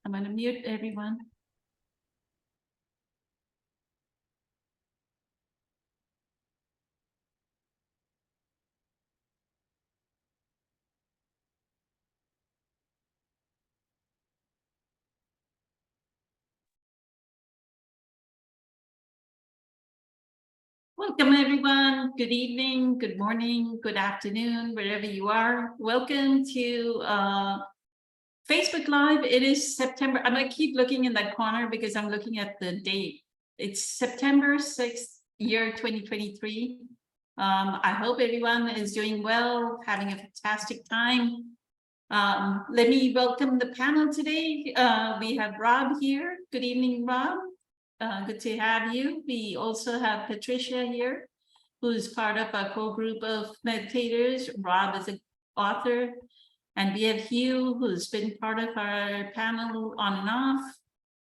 I'm going to mute everyone. Welcome, everyone. Good evening, good morning, good afternoon, wherever you are. Welcome to Facebook Live. It is September. I'm going to keep looking in that corner because I'm looking at the date. It's September 6th, year 2023. I hope everyone is doing well, having a fantastic time. Let me welcome the panel today. We have Rob here. Good evening, Rob. Good to have you. We also have Patricia here, who's part of our core group of meditators. Rob is an author. And we have Hugh, who's been part of our panel on and off.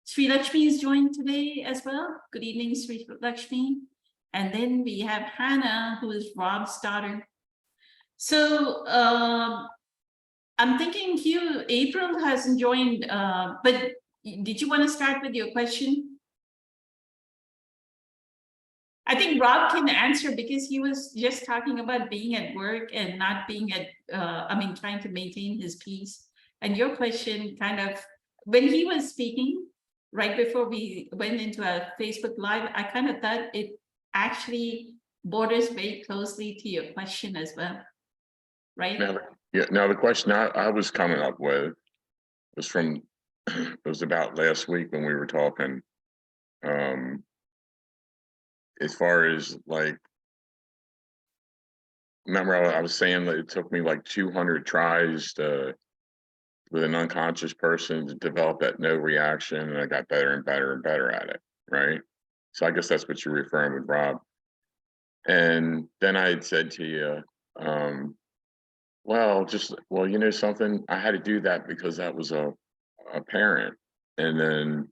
Sri Lakshmi is joined today as well. Good evening, Sri Lakshmi. And then we have Hannah, who is Rob's daughter. So I'm thinking, Hugh, April hasn't joined, but did you want to start with your question? I think Rob can answer because he was just talking about being at work and not being at, trying to maintain his peace. And your question kind of, when he was speaking, right before we went into a Facebook Live, I kind of thought it actually borders very closely to your question as well, right? Now the question I was coming up with was from, it was about last week when we were talking, as far as like, remember I was saying that it took me like 200 tries with an unconscious person to develop that no reaction, and I got better and better and better at it, right? So I guess that's what you're referring with, Rob. And then I had said to you, well, you know something, I had to do that because that was a parent, and then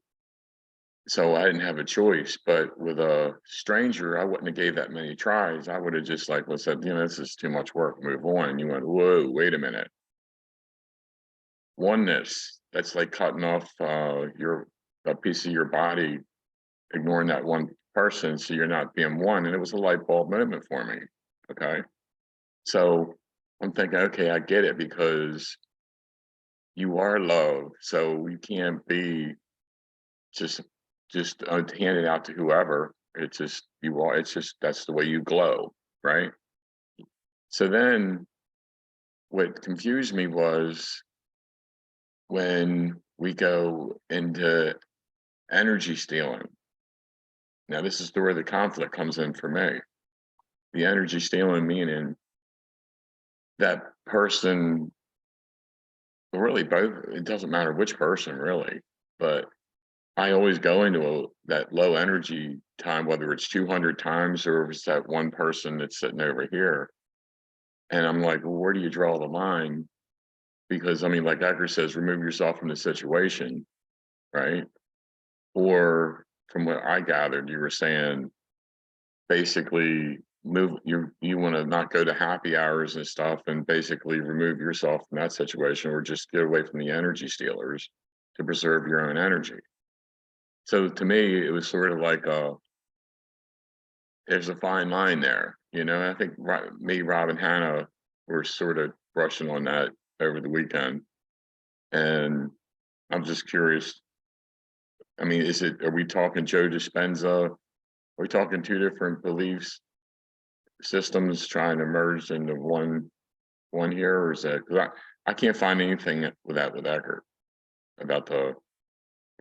so I didn't have a choice. But with a stranger, I wouldn't have gave that many tries. I would have just like, well, said, you know, this is too much work, move on. And you went, whoa, wait a minute. Oneness, that's like cutting off a piece of your body, ignoring that one person, so you're not being one. And it was a light bulb moment for me. Okay. So I'm thinking, okay, I get it, because you are love. So you can't be just hand it out to whoever. It's just you are. It's just that's the way you glow, right? So then, what confused me was when we go into energy stealing. Now, this is where the conflict comes in for me. The energy stealing meaning that person, really both. It doesn't matter which person, really, but I always go into that low energy time, whether it's 200 times or if it's that one person that's sitting over here. And I'm like, well, where do you draw the line? Because I mean, like Edgar says, remove yourself from the situation, right? Or from what I gathered, you were saying basically you want to not go to happy hours and stuff and basically remove yourself from that situation, or just get away from the energy stealers to preserve your own energy. So to me, it was sort of like there's a fine line there, you know. I think me, Rob, and Hannah were sort of brushing on that over the weekend, and I'm just curious. I mean, are we talking Joe Dispenza? Are we talking two different beliefs systems trying to merge into one here, or is that? Because I can't find anything with Eckert about the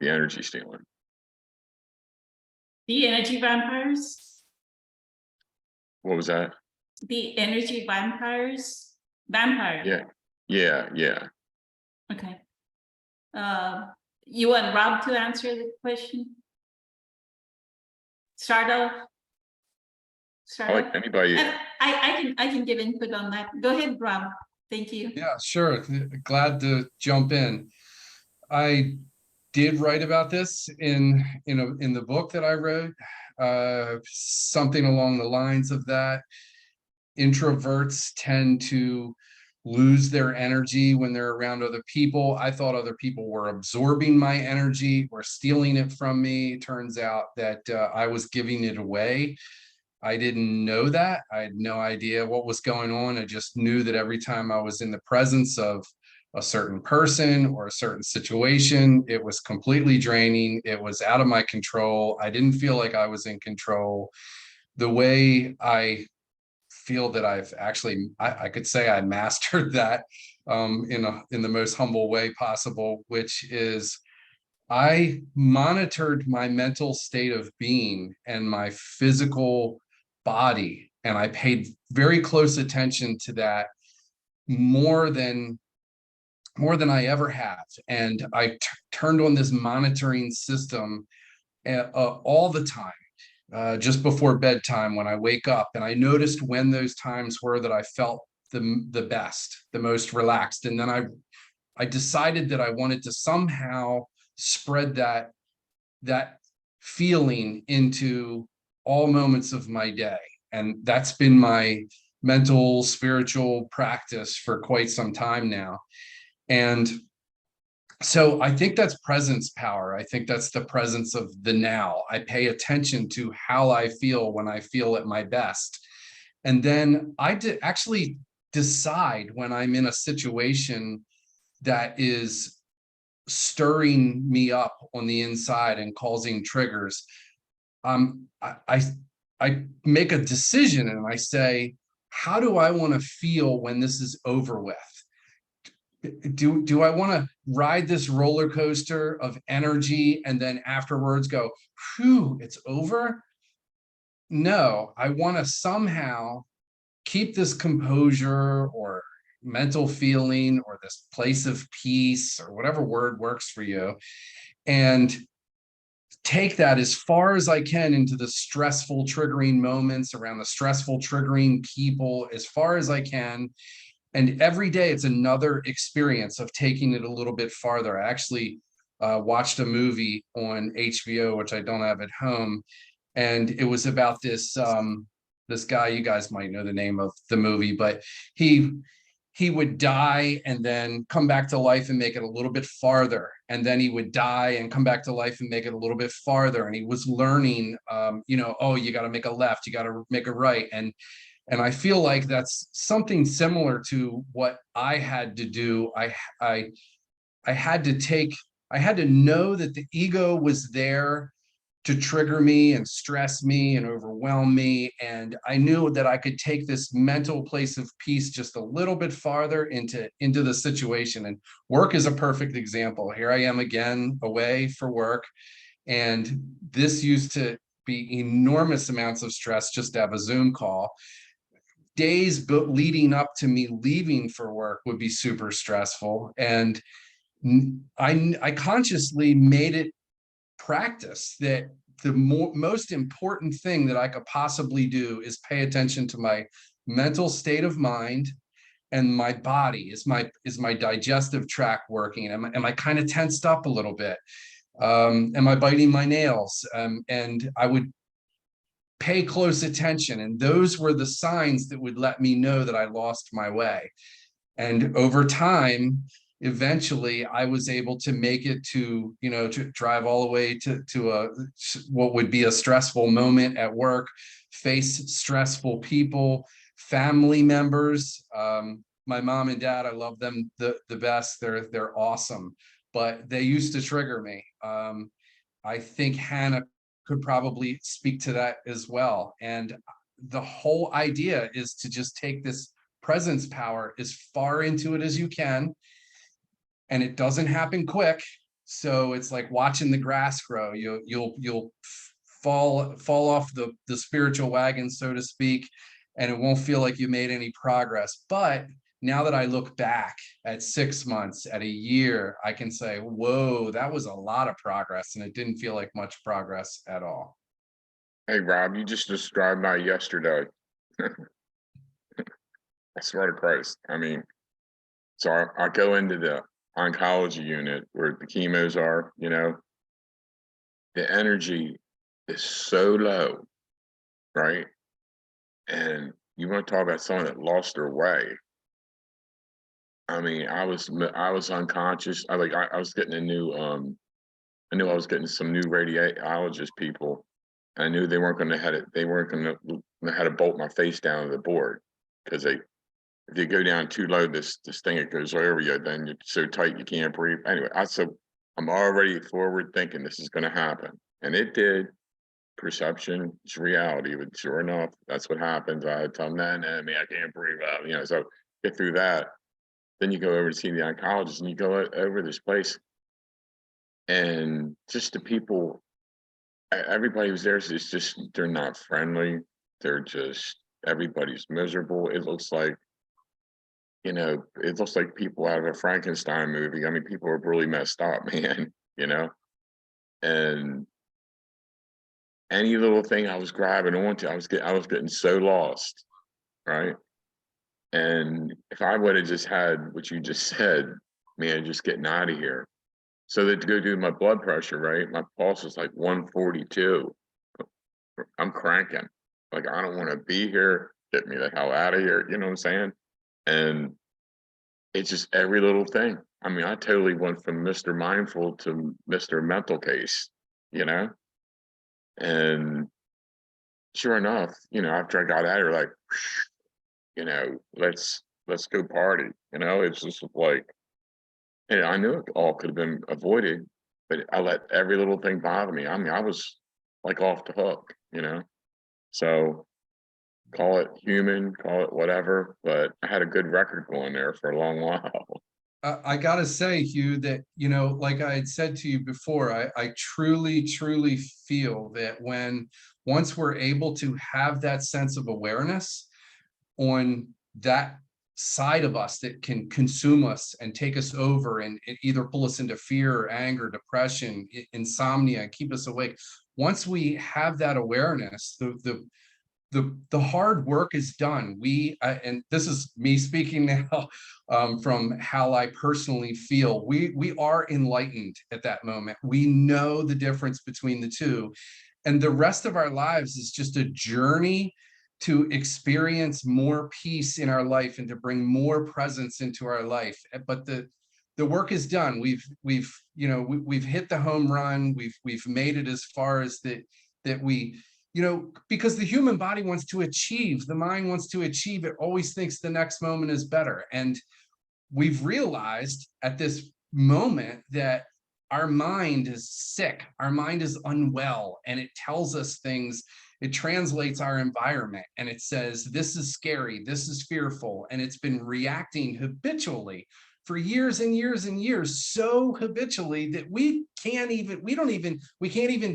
energy stealing. The energy vampires? What was that? The energy vampires? Vampire. Yeah. Okay. You want Rob to answer the question? Start off. Anybody. I can give input on that. Go ahead, Rob. Thank you. Yeah, sure. Glad to jump in. I did write about this in the book that I wrote, something along the lines of that. Introverts tend to lose their energy when they're around other people. I thought other people were absorbing my energy or stealing it from me. It turns out that I was giving it away. I didn't know that. I had no idea what was going on. I just knew that every time I was in the presence of a certain person or a certain situation, it was completely draining. It was out of my control. I didn't feel like I was in control. The way I feel that I've actually, I could say I mastered that in the most humble way possible, which is I monitored my mental state of being and my physical body, and I paid very close attention to that more than I ever have. And I turned on this monitoring system all the time, just before bedtime when I wake up. And I noticed when those times were that I felt the best, the most relaxed. And then I decided that I wanted to somehow spread that feeling into all moments of my day. And that's been my mental, spiritual practice for quite some time now. And so I think that's presence power. I think that's the presence of the now. I pay attention to how I feel when I feel at my best. And then I actually decide when I'm in a situation that is stirring me up on the inside and causing triggers. I make a decision and I say, how do I want to feel when this is over with? Do I want to ride this roller coaster of energy and then afterwards go, phew, it's over? No, I want to somehow keep this composure or mental feeling or this place of peace or whatever word works for you, and take that as far as I can into the stressful triggering moments around the stressful triggering people as far as I can. And every day it's another experience of taking it a little bit farther. I actually watched a movie on HBO, which I don't have at home, and it was about this guy. You guys might know the name of the movie, but he would die and then come back to life and make it a little bit farther, and then he would die and come back to life and make it a little bit farther. And he was learning, oh, you got to make a left, you got to make a right. And I feel like that's something similar to what I had to do. I had to know that the ego was there to trigger me and stress me and overwhelm me. And I knew that I could take this mental place of peace just a little bit farther into the situation. And work is a perfect example. Here I am again away for work. And this used to be enormous amounts of stress just to have a Zoom call. Days leading up to me leaving for work would be super stressful. And I consciously made it practice that the most important thing that I could possibly do is pay attention to my mental state of mind and my body. Is my digestive tract working? Am I kind of tensed up a little bit? Am I biting my nails? And I would pay close attention, and those were the signs that would let me know that I lost my way. And over time, eventually I was able to make it to drive all the way to what would be a stressful moment at work, face stressful people, family members. My mom and dad, I love them the best. They're awesome, but they used to trigger me. I think Hannah could probably speak to that as well. And the whole idea is to just take this presence power as far into it as you can. And it doesn't happen quick. So it's like watching the grass grow. You'll fall off the spiritual wagon, so to speak, and it won't feel like you made any progress. But now that I look back at 6 months, at a year, I can say, whoa, that was a lot of progress. And it didn't feel like much progress at all. Hey, Rob, you just described my yesterday. I swear to Christ. I mean, so I go into the oncology unit where the chemos are, the energy is so low, right? And you want to talk about someone that lost their way. I mean, I was unconscious. I was getting a new, I knew I was getting some new radiologist people. I knew they weren't gonna have it, they weren't gonna know how to bolt my face down to the board. Cause if you go down too low, this thing, it goes over you, then you're so tight you can't breathe. Anyway, I'm already forward thinking this is gonna happen. And it did. Perception is reality, but sure enough, that's what happens. I tell them, nah, nah, me, I can't breathe out, you know, so get through that. Then you go over to see the oncologist and you go over this place. And just the people, everybody who's there is just, they're not friendly. They're just, everybody's miserable. It looks like, you know, it looks like people out of a Frankenstein movie. I mean, people are really messed up, man, you know? And any little thing I was grabbing onto, I was getting so lost, right? And if I would have just had what you just said, man, just getting out of here. So that to go do my blood pressure, right? My pulse was like 142. I'm cranking. Like, I don't want to be here. Get me the hell out of here. You know what I'm saying? And it's just every little thing. I mean, I totally went from Mr. Mindful to Mr. Mental Case, you know? And sure enough, you know, after I got out of here, like, you know, let's go party. You know, it's just like, and I knew it all could have been avoided, but I let every little thing bother me. I mean, I was like off the hook, you know? So call it human, call it whatever, but I had a good record going there for a long while. I gotta say, Hugh, that, you know, like I had said to you before, I truly, truly feel that once we're able to have that sense of awareness on that side of us that can consume us and take us over and either pull us into fear, anger, depression, insomnia, keep us awake. Once we have that awareness, the hard work is done. And this is me speaking now, from how I personally feel. We are enlightened at that moment. We know the difference between the two, and the rest of our lives is just a journey to experience more peace in our life and to bring more presence into our life. But the work is done. We've you know, we've hit the home run. We've made it as far as that we, you know, because the human body wants to achieve, the mind wants to achieve, it always thinks the next moment is better. And we've realized at this moment that our mind is sick, our mind is unwell, and it tells us things. It translates our environment and it says, this is scary, this is fearful, and it's been reacting habitually for years and years and years, so habitually that we can't even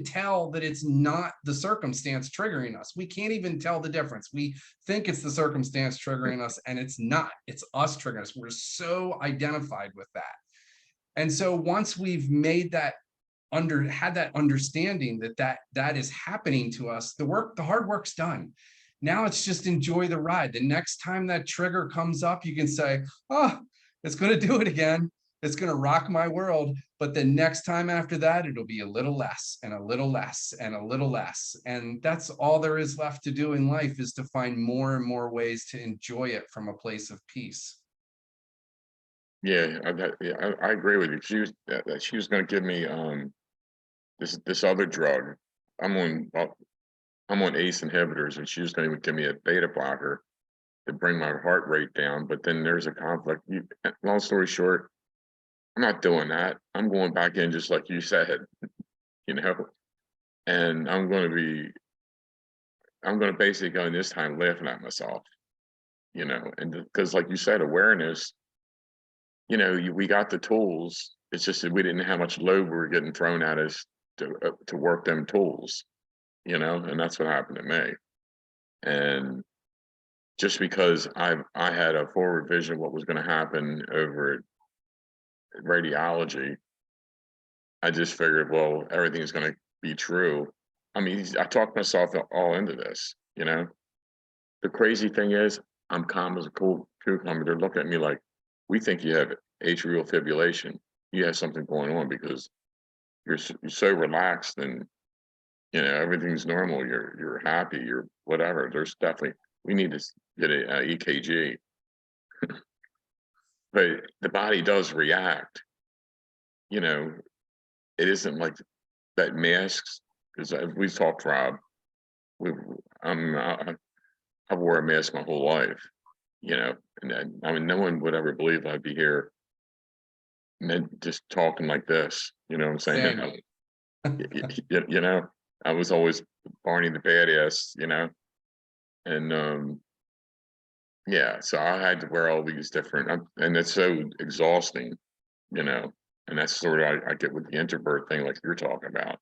tell that it's not the circumstance triggering us. We can't even tell the difference. We think it's the circumstance triggering us, and it's not. It's us triggering us. We're so identified with that. And so once we've made that had that understanding that is happening to us, the hard work's done. Now it's just enjoy the ride. The next time that trigger comes up, you can say, oh, it's going to do it again. It's going to rock my world. But the next time after that, it'll be a little less and a little less and a little less. And that's all there is left to do in life, is to find more and more ways to enjoy it from a place of peace. Yeah, I agree with you. She was going to give me this other drug. I'm on ACE inhibitors, and she was going to give me a beta blocker to bring my heart rate down. But then there's a conflict. Long story short, I'm not doing that. I'm going back in just like you said, you know, and I'm going to basically go in this time laughing at myself, you know, and because like you said, awareness, you know, we got the tools. It's just that we didn't have much load we were getting thrown at us to work them tools, you know, and that's what happened to me. And just because I had a forward vision of what was going to happen over at radiology, I just figured, well, everything's going to be true. I mean, I talked myself all into this, you know. The crazy thing is, I'm calm as a cool cucumber. They're looking at me like, we think you have atrial fibrillation. You have something going on because you're so relaxed and, you know, everything's normal. You're happy. You're whatever. There's definitely, we need to get a EKG. but the body does react. You know, it isn't like that masks, because we've talked, Rob. We, I wore a mask my whole life, you know, and then, I mean, no one would ever believe I'd be here, meant just talking like this. You know what I'm saying? Same. You know, I was always Barney the badass, you know, and yeah, so I had to wear all these different, and it's so exhausting, you know, and that's sort of I get with the introvert thing, like you're talking about.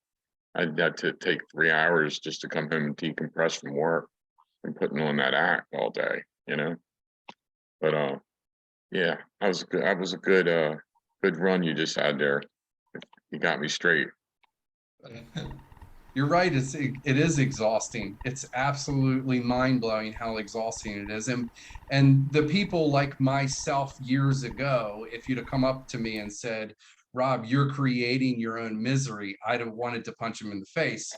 I had to take 3 hours just to come home and decompress from work and putting on that act all day, you know. But yeah, that was a good run you just had there. You got me straight. You're right. It is exhausting. It's absolutely mind blowing how exhausting it is. And the people like myself years ago, if you'd have come up to me and said, Rob, you're creating your own misery, I'd have wanted to punch him in the face.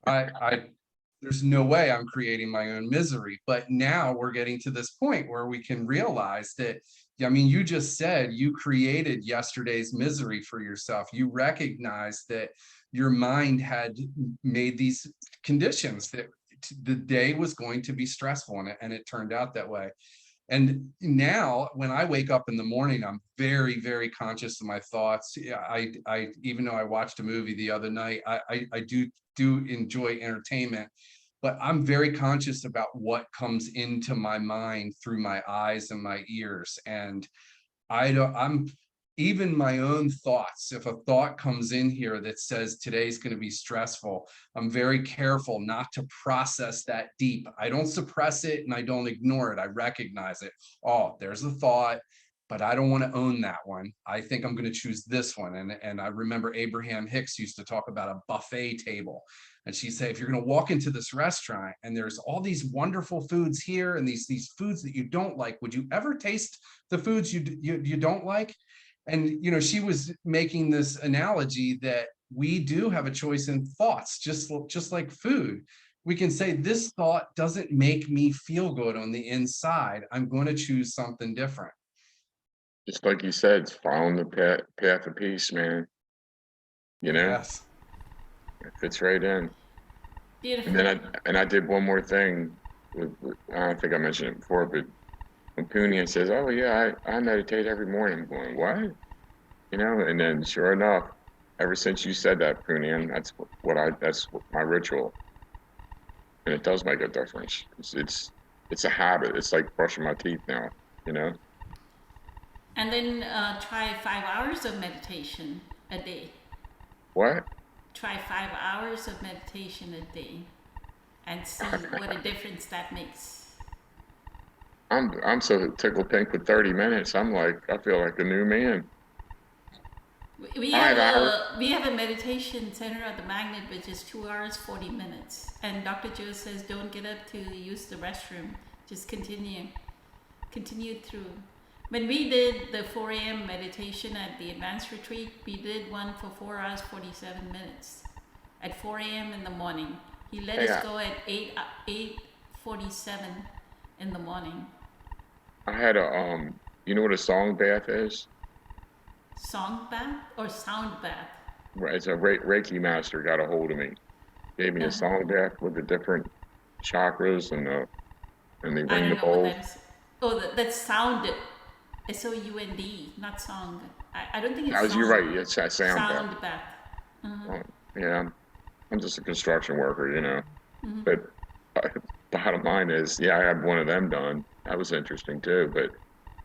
I there's no way I'm creating my own misery. But now we're getting to this point where we can realize that, I mean, you just said you created yesterday's misery for yourself. You recognize that your mind had made these conditions that the day was going to be stressful, and it turned out that way. And now when I wake up in the morning, I'm very, very conscious of my thoughts. Yeah, I even though I watched a movie the other night, I do enjoy entertainment, but I'm very conscious about what comes into my mind through my eyes and my ears. And I'm even my own thoughts. If a thought comes in here that says today's going to be stressful, I'm very careful not to process that deep. I don't suppress it and I don't ignore it. I recognize it. Oh, there's a thought, but I don't want to own that one. I think I'm going to choose this one. And I remember Abraham Hicks used to talk about a buffet table. And she'd say, if you're going to walk into this restaurant and there's all these wonderful foods here and these foods that you don't like, would you ever taste the foods you don't like? And, you know, she was making this analogy that we do have a choice in thoughts, just like food. We can say this thought doesn't make me feel good on the inside. I'm going to choose something different. Just like you said, it's following the path of peace, man. You know, Yes. it fits right in. Beautiful. And then I did one more thing I don't think I mentioned it before, but when Punian says, "Oh yeah, I meditate every morning," I'm going, "What?" You know, and then sure enough, ever since you said that, Punian, that's my ritual, and it does make a difference. It's a habit. It's like brushing my teeth now, you know. And then try 5 hours of meditation a day. What? Try 5 hours of meditation a day and see what a difference that makes. I'm so tickled pink with 30 minutes. I feel like a new man. We 5 hours. we have a meditation center at the Magnet, which is 2 hours 40 minutes. And Dr. Joe says, don't get up to use the restroom. Just continue through. When we did the 4 a.m. meditation at the advanced retreat, we did one for 4 hours 47 minutes at 4 a.m. in the morning. He let us go at 8:47 in the morning. I had you know what a song bath is? Song bath or sound bath? Right, it's a Reiki master got a hold of me, gave me a song bath with the different chakras and they I ring don't the know what bowl. that is. Oh, that's sound. SOUND, not song. I don't think it's song. You're right. It's that sound bath. Sound bath. Uh-huh. Yeah, I'm just a construction worker, you know. Mhm. But bottom line is, yeah, I had one of them done. That was interesting too. But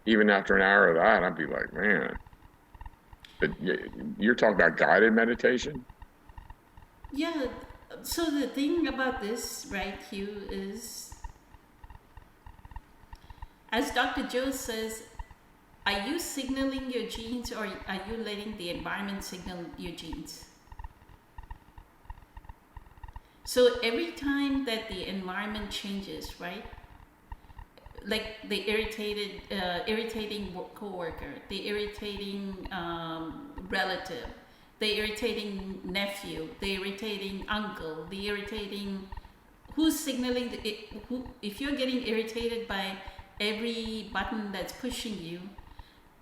even after an hour of that, I'd be like, man. But you're talking about guided meditation? Yeah. So the thing about this, right, Hugh, is, as Dr. Joe says, are you signaling your genes or are you letting the environment signal your genes? So every time that the environment changes, right? Like the irritating coworker, the irritating relative, the irritating nephew, the irritating uncle, the irritating, who's signaling if you're getting irritated by every button that's pushing you,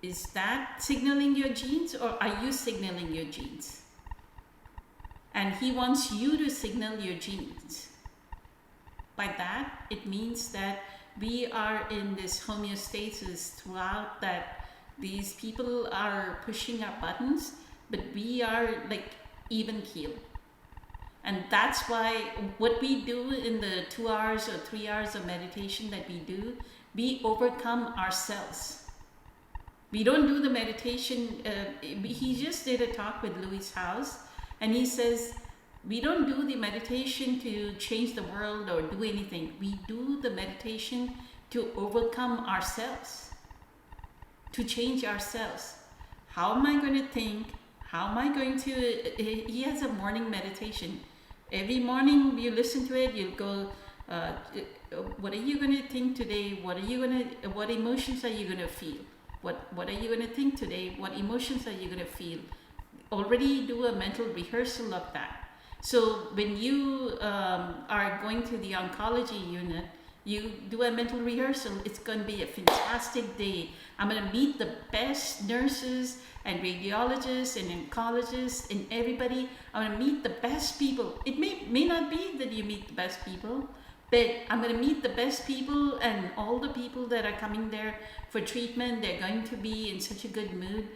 is that signaling your genes, or are you signaling your genes? And he wants you to signal your genes. By that, it means that we are in this homeostasis throughout, that these people are pushing our buttons, but we are like even keel. And that's why what we do in the 2 hours or 3 hours of meditation that we do, we overcome ourselves. We don't do the meditation. He just did a talk with Louis House, and he says, we don't do the meditation to change the world or do anything. We do the meditation to overcome ourselves, to change ourselves. How am I going to think? How am I going to... He has a morning meditation. Every morning you listen to it, you go, what are you going to think today? What emotions are you going to feel? What are you going to think today? What emotions are you going to feel? Already do a mental rehearsal of that. So when you are going to the oncology unit, you do a mental rehearsal. It's going to be a fantastic day. I'm going to meet the best nurses and radiologists and oncologists and everybody. I'm going to meet the best people. It may not be that you meet the best people, but I'm going to meet the best people, and all the people that are coming there for treatment, they're going to be in such a good mood.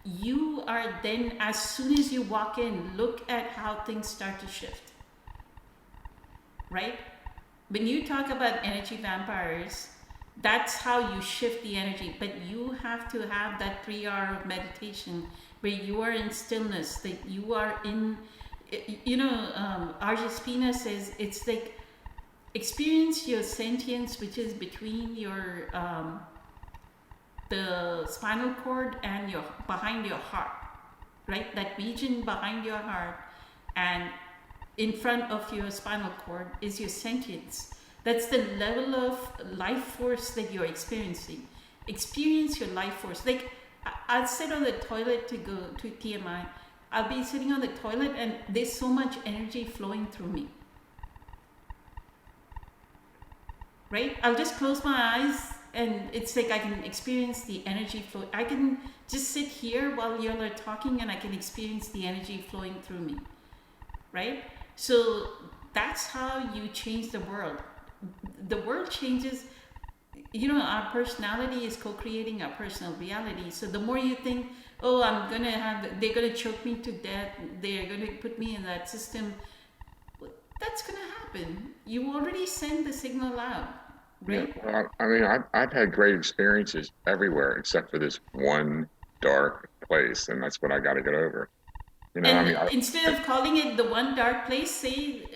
You are then, as soon as you walk in, look at how things start to shift, right? When you talk about energy vampires, that's how you shift the energy. But you have to have that 3 hour of meditation where you are in stillness, that you are in, Arja Spina says, it's like experience your sentience, which is between your, the spinal cord and behind your heart, right? That region behind your heart and in front of your spinal cord is your sentience. That's the level of life force that you're experiencing. Experience your life force. Like, I'll sit on the toilet to go to TMI. I'll be sitting on the toilet and there's so much energy flowing through me. Right? I'll just close my eyes and it's like I can experience the energy flow. I can just sit here while y'all are talking and I can experience the energy flowing through me. Right? So that's how you change the world. The world changes. Our personality is co-creating our personal reality. So the more you think, oh, they're gonna choke me to death, they're gonna put me in that system, that's gonna happen. You already send the signal out, right? Yeah, well, I mean, I've had great experiences everywhere except for this one dark place, and that's what I got to get over. Instead of calling it the one dark place, say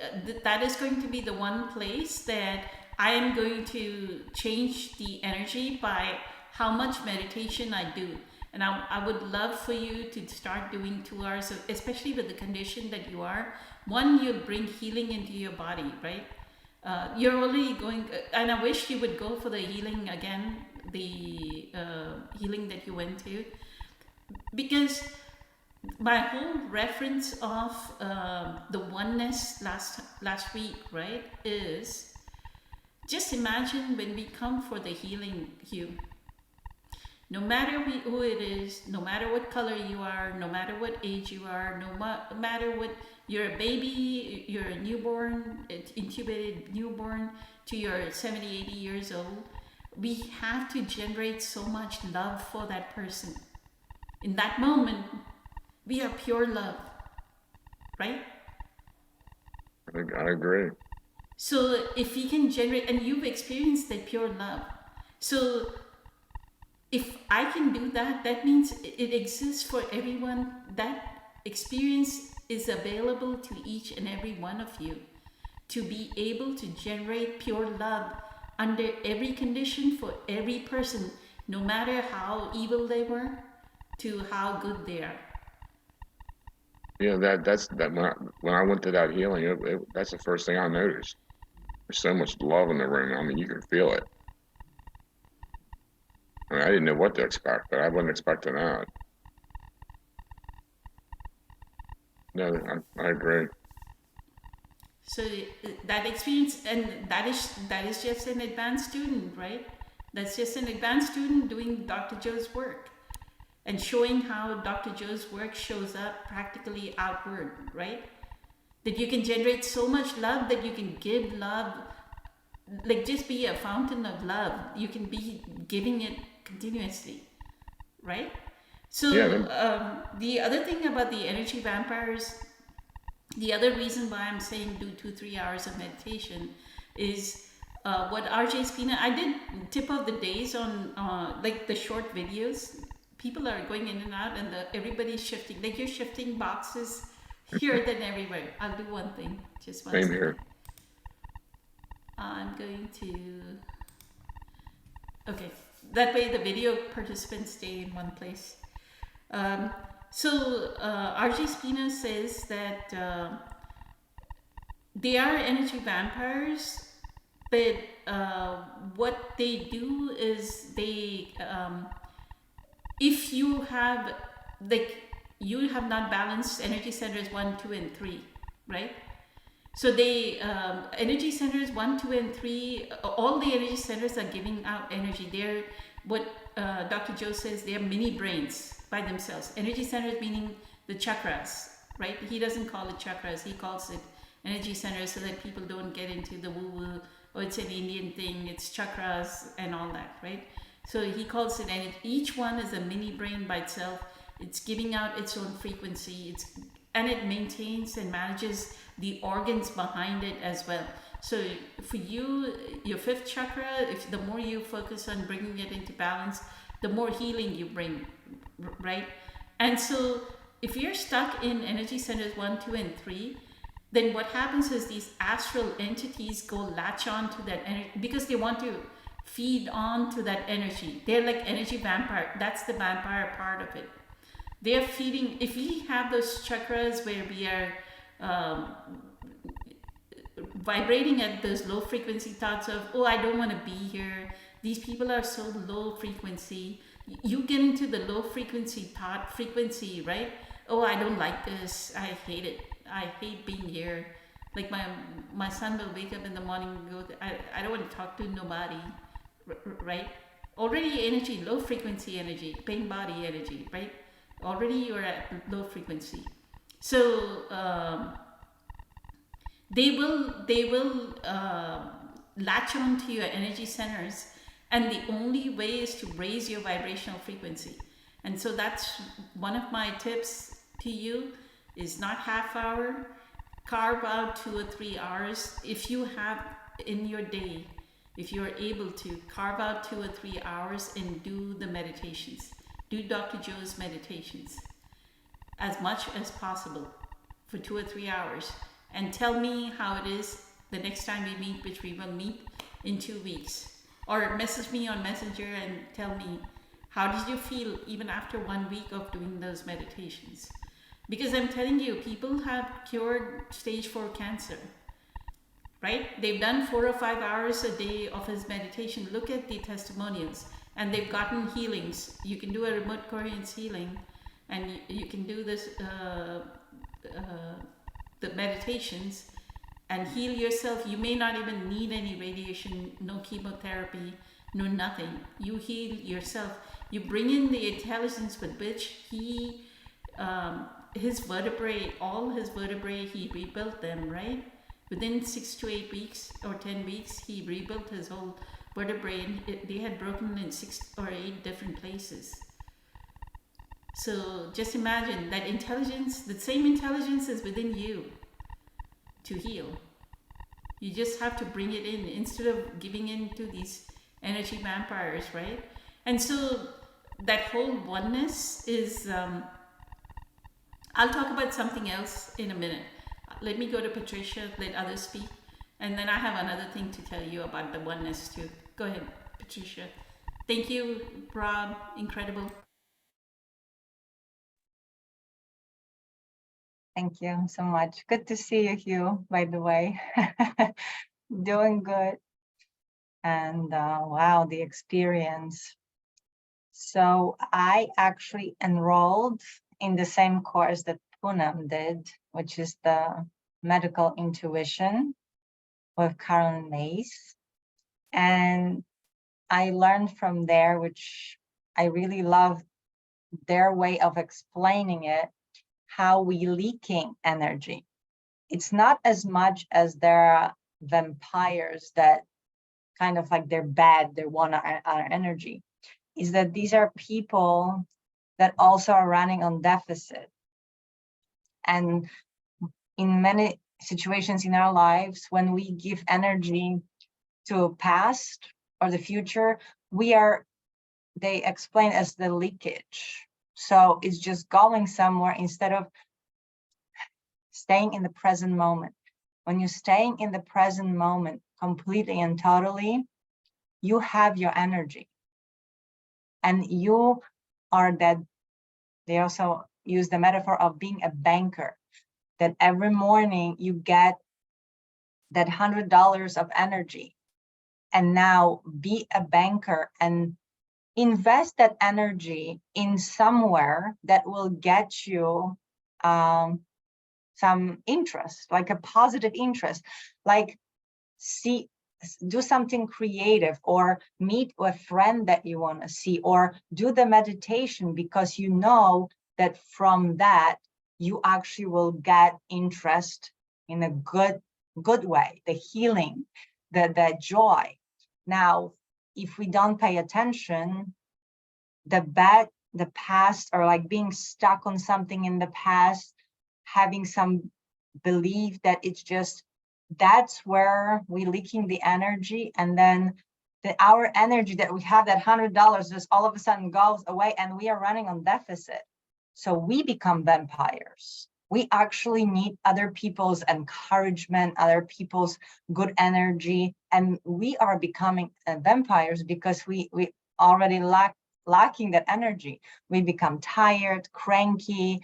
that is going to be the one place that I am going to change the energy by how much meditation I do. And I would love for you to start doing 2 hours, especially with the condition that you are. One, you'll bring healing into your body, right? You're already going, and I wish you would go for the healing again, the healing that you went to, because my whole reference of the oneness last week, right, is just imagine when we come for the healing, Hugh. No matter who it is, no matter what color you are, no matter what age you are, no matter what, you're a baby, you're a newborn, intubated newborn, to your 70, 80 years old, we have to generate so much love for that person. In that moment, we are pure love, right? I agree. So if we can generate, and you've experienced that pure love. So if I can do that, that means it exists for everyone. That experience is available to each and every one of you to be able to generate pure love under every condition for every person, no matter how evil they were to how good they are. Yeah, that's when I went to that healing, that's the first thing I noticed. There's so much love in the room. I mean, you can feel it. I mean, I didn't know what to expect, but I wasn't expecting that. No, I agree. So that experience, and that is just an advanced student, right? That's just an advanced student doing Dr. Joe's work. and showing how Dr. Joe's work shows up practically outward, right? That you can generate so much love that you can give love, like just be a fountain of love. You can be giving it continuously, right? So Yeah. the other thing about the energy vampires, the other reason why I'm saying do 2-3 hours of meditation is what RJ Spina, I did tip of the days on like the short videos. People are going in and out, and everybody's shifting. Like you're shifting boxes here, than everywhere. I'll do one thing. Just one Same second. here. I'm going to. Okay, that way the video participants stay in one place. So RJ Spina says that they are energy vampires, but what they do is they, if you have, like, you have not balanced energy centers 1, 2, and 3, right? So they, energy centers 1, 2, and 3, all the energy centers are giving out energy. They're what Dr. Joe says, they're mini brains by themselves. Energy centers meaning the chakras, right? He doesn't call it chakras, he calls it energy centers so that people don't get into the woo-woo, or it's an Indian thing, it's chakras and all that, right? So he calls it, and each one is a mini brain by itself. It's giving out its own frequency, and it maintains and manages the organs behind it as well. So for you, your fifth chakra, if the more you focus on bringing it into balance, the more healing you bring, right? And so if you're stuck in energy centers 1, 2, and 3, then what happens is these astral entities go latch on to that energy because they want to feed on to that energy. They're like energy vampire. That's the vampire part of it. They're feeding. If we have those chakras where we are vibrating at those low frequency thoughts of, oh, I don't want to be here, these people are so low frequency, you get into the low frequency thought frequency, right? Oh, I don't like this, I hate it, I hate being here. Like my son will wake up in the morning and go, I don't want to talk to nobody, right? Already energy, low frequency energy, pain body energy, right? Already you're at low frequency. So they will latch on to your energy centers, and the only way is to raise your vibrational frequency. And so that's one of my tips to you, is not half hour, carve out 2 or 3 hours. If you have in your day, if you're able to carve out 2 or 3 hours and do the meditations, do Dr. Joe's meditations as much as possible for 2 or 3 hours, and tell me how it is the next time we meet, which we will meet in 2 weeks. Or message me on Messenger and tell me, how did you feel even after 1 week of doing those meditations? Because I'm telling you, people have cured stage 4 cancer, right? They've done 4 or 5 hours a day of his meditation. Look at the testimonials, and they've gotten healings. You can do a remote coherence healing, and you can do this, the meditations, and heal yourself. You may not even need any radiation, no chemotherapy, no nothing. You heal yourself. You bring in the intelligence with which he, his vertebrae, all his vertebrae, he rebuilt them, right? Within 6 to 8 weeks or 10 weeks, he rebuilt his whole vertebrae, and they had broken in 6 or 8 different places. So just imagine that intelligence, the same intelligence is within you to heal. You just have to bring it in instead of giving in to these energy vampires, right? And so that whole oneness is, I'll talk about something else in a minute. Let me go to Patricia, let others speak, and then I have another thing to tell you about the oneness too. Go ahead, Patricia. Thank you, Rob, incredible. Thank you so much. Good to see you, Hugh, by the way. Doing good. And wow, the experience. So I actually enrolled in the same course that Poonam did, which is the medical intuition with Karen Mace. And I learned from there, which I really loved their way of explaining it, how we leaking energy. It's not as much as there are vampires that kind of like they're bad, they want our energy, is that these are people that also are running on deficit. And in many situations in our lives, when we give energy to past or the future, they explain as the leakage. So it's just going somewhere instead of staying in the present moment. When you're staying in the present moment completely and totally, you have your energy. And you are that, they also use the metaphor of being a banker, that every morning you get that $100 of energy. And now be a banker and invest that energy in somewhere that will get you some interest, like a positive interest, like do something creative, or meet a friend that you want to see, or do the meditation, because you know that from that you actually will get interest in a good way, the healing, the joy. Now, if we don't pay attention, the past, or like being stuck on something in the past, having some belief that it's just, that's where we're leaking the energy, and then our energy that we have, that $100, just all of a sudden goes away, and we are running on deficit. So we become vampires. We actually need other people's encouragement, other people's good energy, and we are becoming vampires because we already lacking that energy. We become tired, cranky,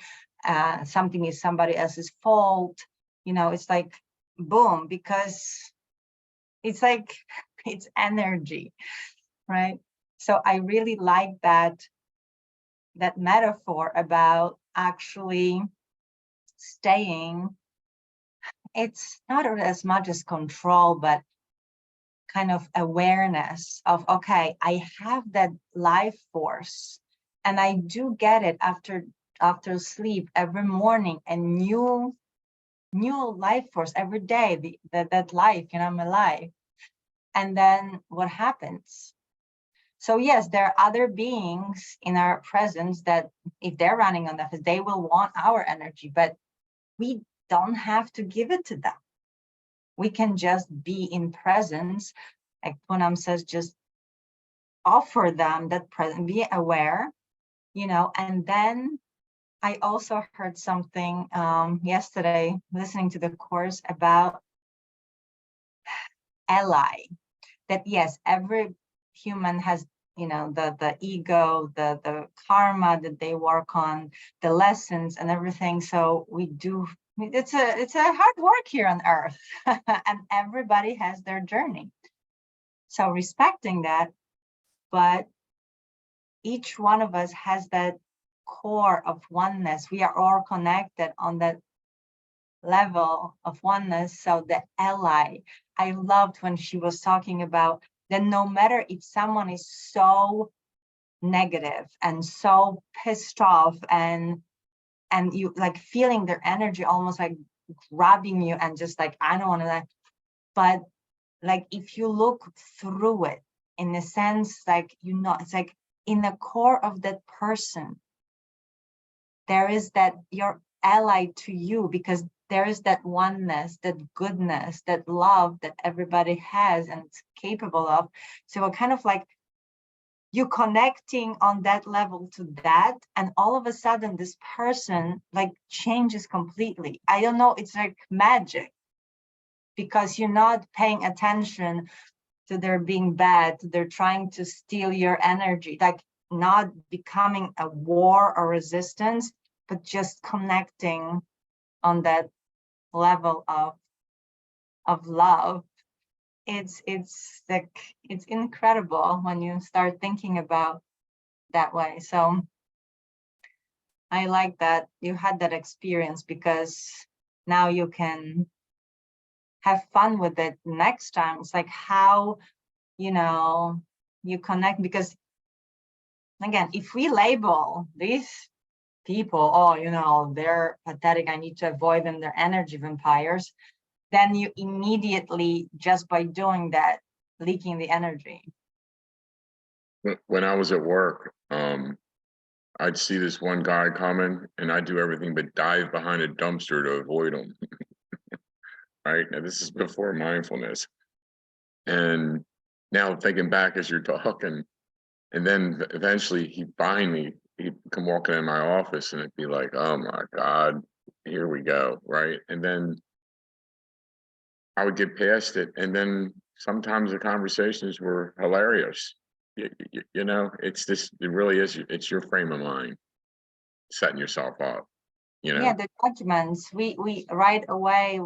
something is somebody else's fault. You know, it's like, boom, because it's like, it's energy, right? So I really like that metaphor about actually staying. It's not as much as control, but kind of awareness of, okay, I have that life force, and I do get it after sleep every morning, and new life force every day, that life, you know, I'm alive. And then what happens? So yes, there are other beings in our presence that if they're running on deficit, they will want our energy, but we don't have to give it to them. We can just be in presence, like Poonam says, just offer them that presence, be aware, you know. And then I also heard something yesterday, listening to the course, about ally, that yes, every human has, you know, the ego, the karma that they work on, the lessons and everything. So we do, it's a hard work here on earth, and everybody has their journey. So respecting that, but each one of us has that core of oneness. We are all connected on that level of oneness. So the ally, I loved when she was talking about that no matter if someone is so negative and so pissed off, and you like feeling their energy almost like grabbing you and just like, I don't want to, but like if you look through it in a sense, like, you know, it's like in the core of that person, there is that your ally to you, because there is that oneness, that goodness, that love that everybody has and is capable of. So we're kind of like, you connecting on that level to that, and all of a sudden this person like changes completely. I don't know, it's like magic, because you're not paying attention to their being bad, they're trying to steal your energy, like not becoming a war or resistance, but just connecting on that level of love. It's like, it's incredible when you start thinking about that way. So I like that you had that experience, because now you can have fun with it next time. It's like how, you know, you connect, because again, if we label these people, oh, you know, they're pathetic, I need to avoid them, they're energy vampires, then you immediately, just by doing that, leaking the energy. When I was at work, I'd see this one guy coming and I'd do everything but dive behind a dumpster to avoid him. Right now, this is before mindfulness. And now thinking back as you're talking, and then eventually he'd come walking in my office and it'd be like, oh my God, here we go. Right. And then I would get past it. And then sometimes the conversations were hilarious. You know, it's this, it really is, it's your frame of mind setting yourself up, you know? Yeah, the judgments, we right away,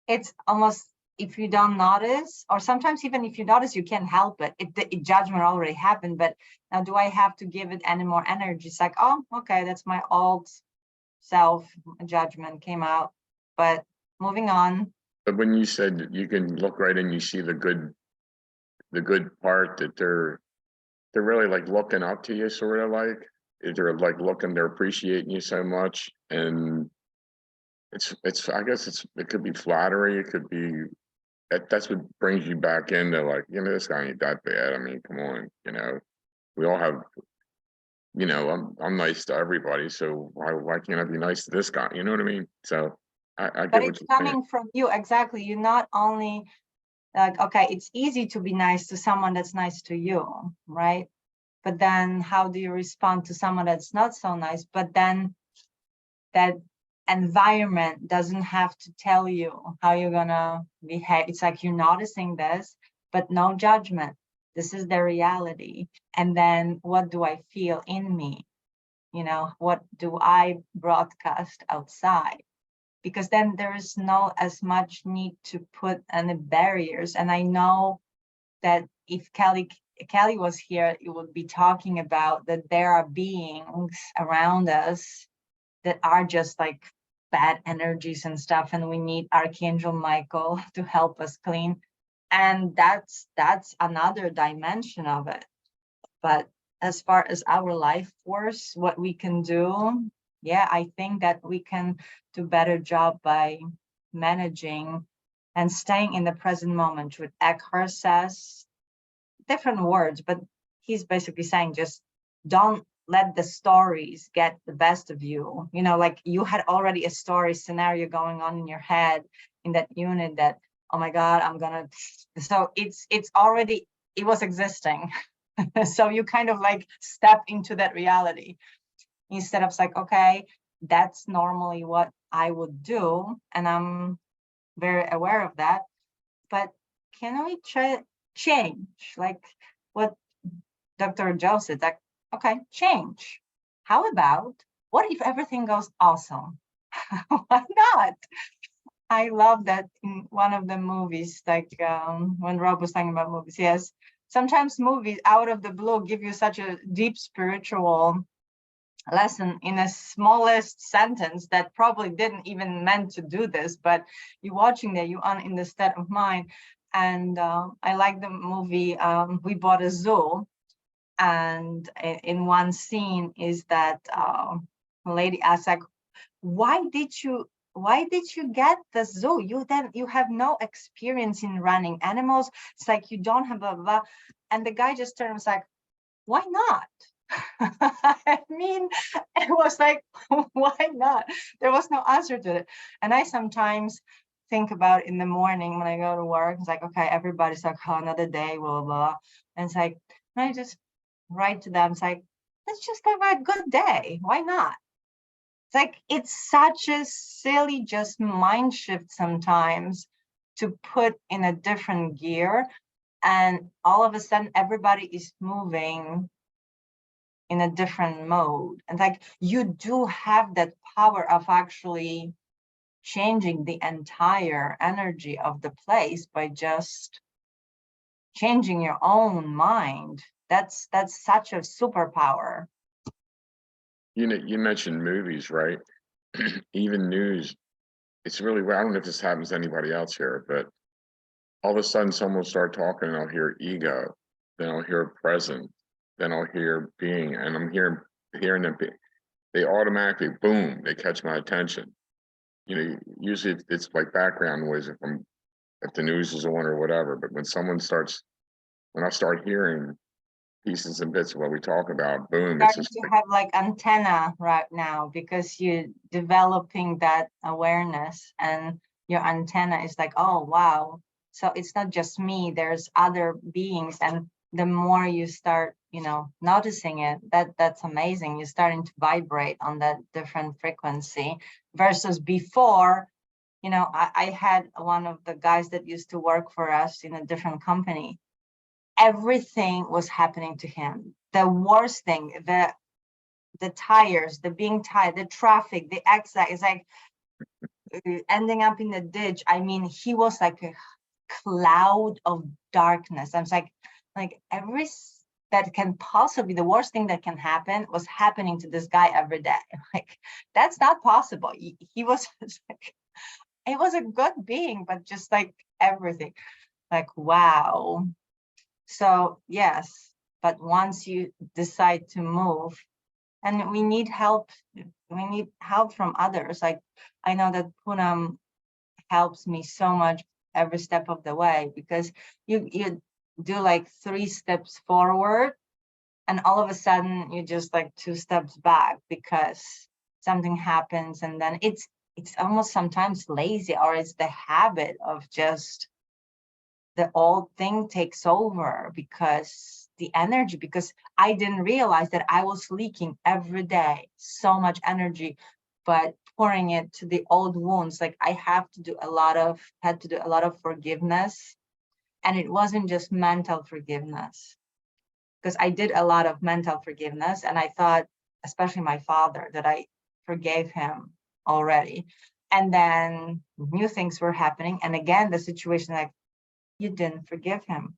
it's almost, if you don't notice, or sometimes even if you notice, you can't help it. The judgment already happened, but now do I have to give it any more energy? It's like, oh, okay, that's my old self judgment came out, but moving on. But when you said you can look right and you see the good part, that they're really like looking up to you, sort of like, they're like looking, they're appreciating you so much. And it's I guess it could be flattery, it could be that's what brings you back into like, you know, this guy ain't that bad. I mean, come on, you know, we all have, you know, I'm nice to everybody, so why can't I be nice to this guy? You know what I mean? So I But get what it's you're saying. coming from you, exactly. You not only like, okay, it's easy to be nice to someone that's nice to you, right? But then how do you respond to someone that's not so nice? But then that environment doesn't have to tell you how you're gonna behave. It's like you're noticing this, but no judgment. This is the reality. And then what do I feel in me? You know, what do I broadcast outside? Because then there is no as much need to put any barriers. And I know that if Kelly was here, it would be talking about that there are beings around us that are just like bad energies and stuff, and we need Archangel Michael to help us clean. And that's another dimension of it. But as far as our life force, what we can do, yeah, I think that we can do a better job by managing and staying in the present moment. What Eckhart says, different words, but he's basically saying just don't let the stories get the best of you. You know, like you had already a story scenario going on in your head in that unit that, oh my God, I'm gonna, so it's already, it was existing. So you kind of like step into that reality instead of like, okay, that's normally what I would do. And I'm very aware of that, but can we try change? Like what Dr. Joe said, like, okay, change. How about, what if everything goes awesome? Why not? I love that in one of the movies, like when Rob was talking about movies, yes, sometimes movies out of the blue give you such a deep spiritual lesson in a smallest sentence that probably didn't even meant to do this, but you watching that, you are in the state of mind. And I like the movie We Bought a Zoo, and in one scene is that a lady asks like, why did you get the zoo? You have no experience in running animals. It's like you don't have blah, blah, blah. And the guy just turns like, why not? I mean, it was like, why not? There was no answer to it. And I sometimes think about in the morning when I go to work, it's like, okay, everybody's like, oh, another day, blah, blah. And it's like, I just write to them, it's like, let's just have a good day. Why not? It's like, it's such a silly just mind shift sometimes to put in a different gear. And all of a sudden, everybody is moving in a different mode. And like, you do have that power of actually changing the entire energy of the place by just changing your own mind. That's such a superpower. You know, you mentioned movies, right? Even news. It's really, I don't know if this happens to anybody else here, but all of a sudden someone will start talking and I'll hear ego, then I'll hear present, then I'll hear being, and I'm hearing them, they automatically, boom, they catch my attention. You know, usually it's like background noise if the news is on or whatever, but when I start hearing pieces and bits of what we talk about, boom, it's Starting just to like, have like antenna right now because you're developing that awareness and your antenna is like, oh, wow. So it's not just me, there's other beings. And the more you start, noticing it, that's amazing. You're starting to vibrate on that different frequency versus before, I had one of the guys that used to work for us in a different company. Everything was happening to him. The worst thing, the tires, the being tired, the traffic, the accident, is like ending up in the ditch. I mean, he was like a cloud of darkness. I was like every that can possibly, the worst thing that can happen was happening to this guy every day. Like, that's not possible. He was like, he was a good being, but just like everything, like, wow. So yes, but once you decide to move, and we need help from others. Like, I know that Poonam helps me so much every step of the way, because you do like 3 steps forward and all of a sudden you just like 2 steps back because something happens, and then it's almost sometimes lazy, or it's the habit of just the old thing takes over because the energy, because I didn't realize that I was leaking every day so much energy, but pouring it to the old wounds. Like, I had to do a lot of forgiveness. And it wasn't just mental forgiveness, because I did a lot of mental forgiveness. And I thought, especially my father, that I forgave him already. And then new things were happening. And again, the situation, like, you didn't forgive him.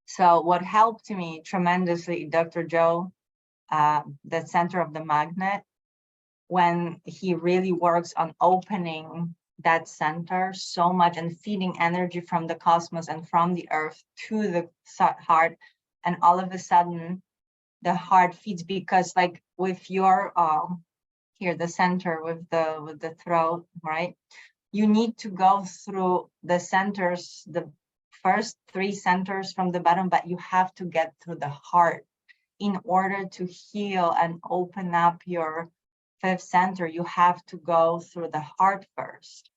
So what helped me tremendously, Dr. Joe, the center of the magnet, when he really works on opening that center so much and feeding energy from the cosmos and from the earth to the heart, and all of a sudden the heart feeds, because like with your here, the center with the throat, right? You need to go through the centers, the first 3 centers from the bottom, but you have to get through the heart in order to heal and open up your 5th center. You have to go through the heart first.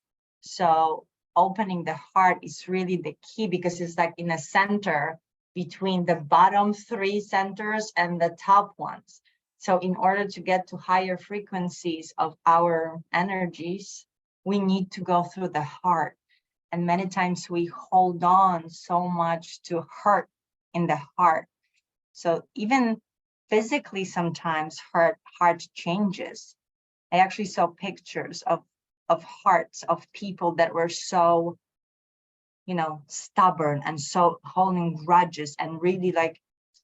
So opening the heart is really the key, because it's like in a center between the bottom 3 centers and the top ones. So in order to get to higher frequencies of our energies, we need to go through the heart. And many times we hold on so much to hurt in the heart. So even physically, sometimes heart changes. I actually saw pictures of hearts of people that were so, stubborn and so holding grudges and really like,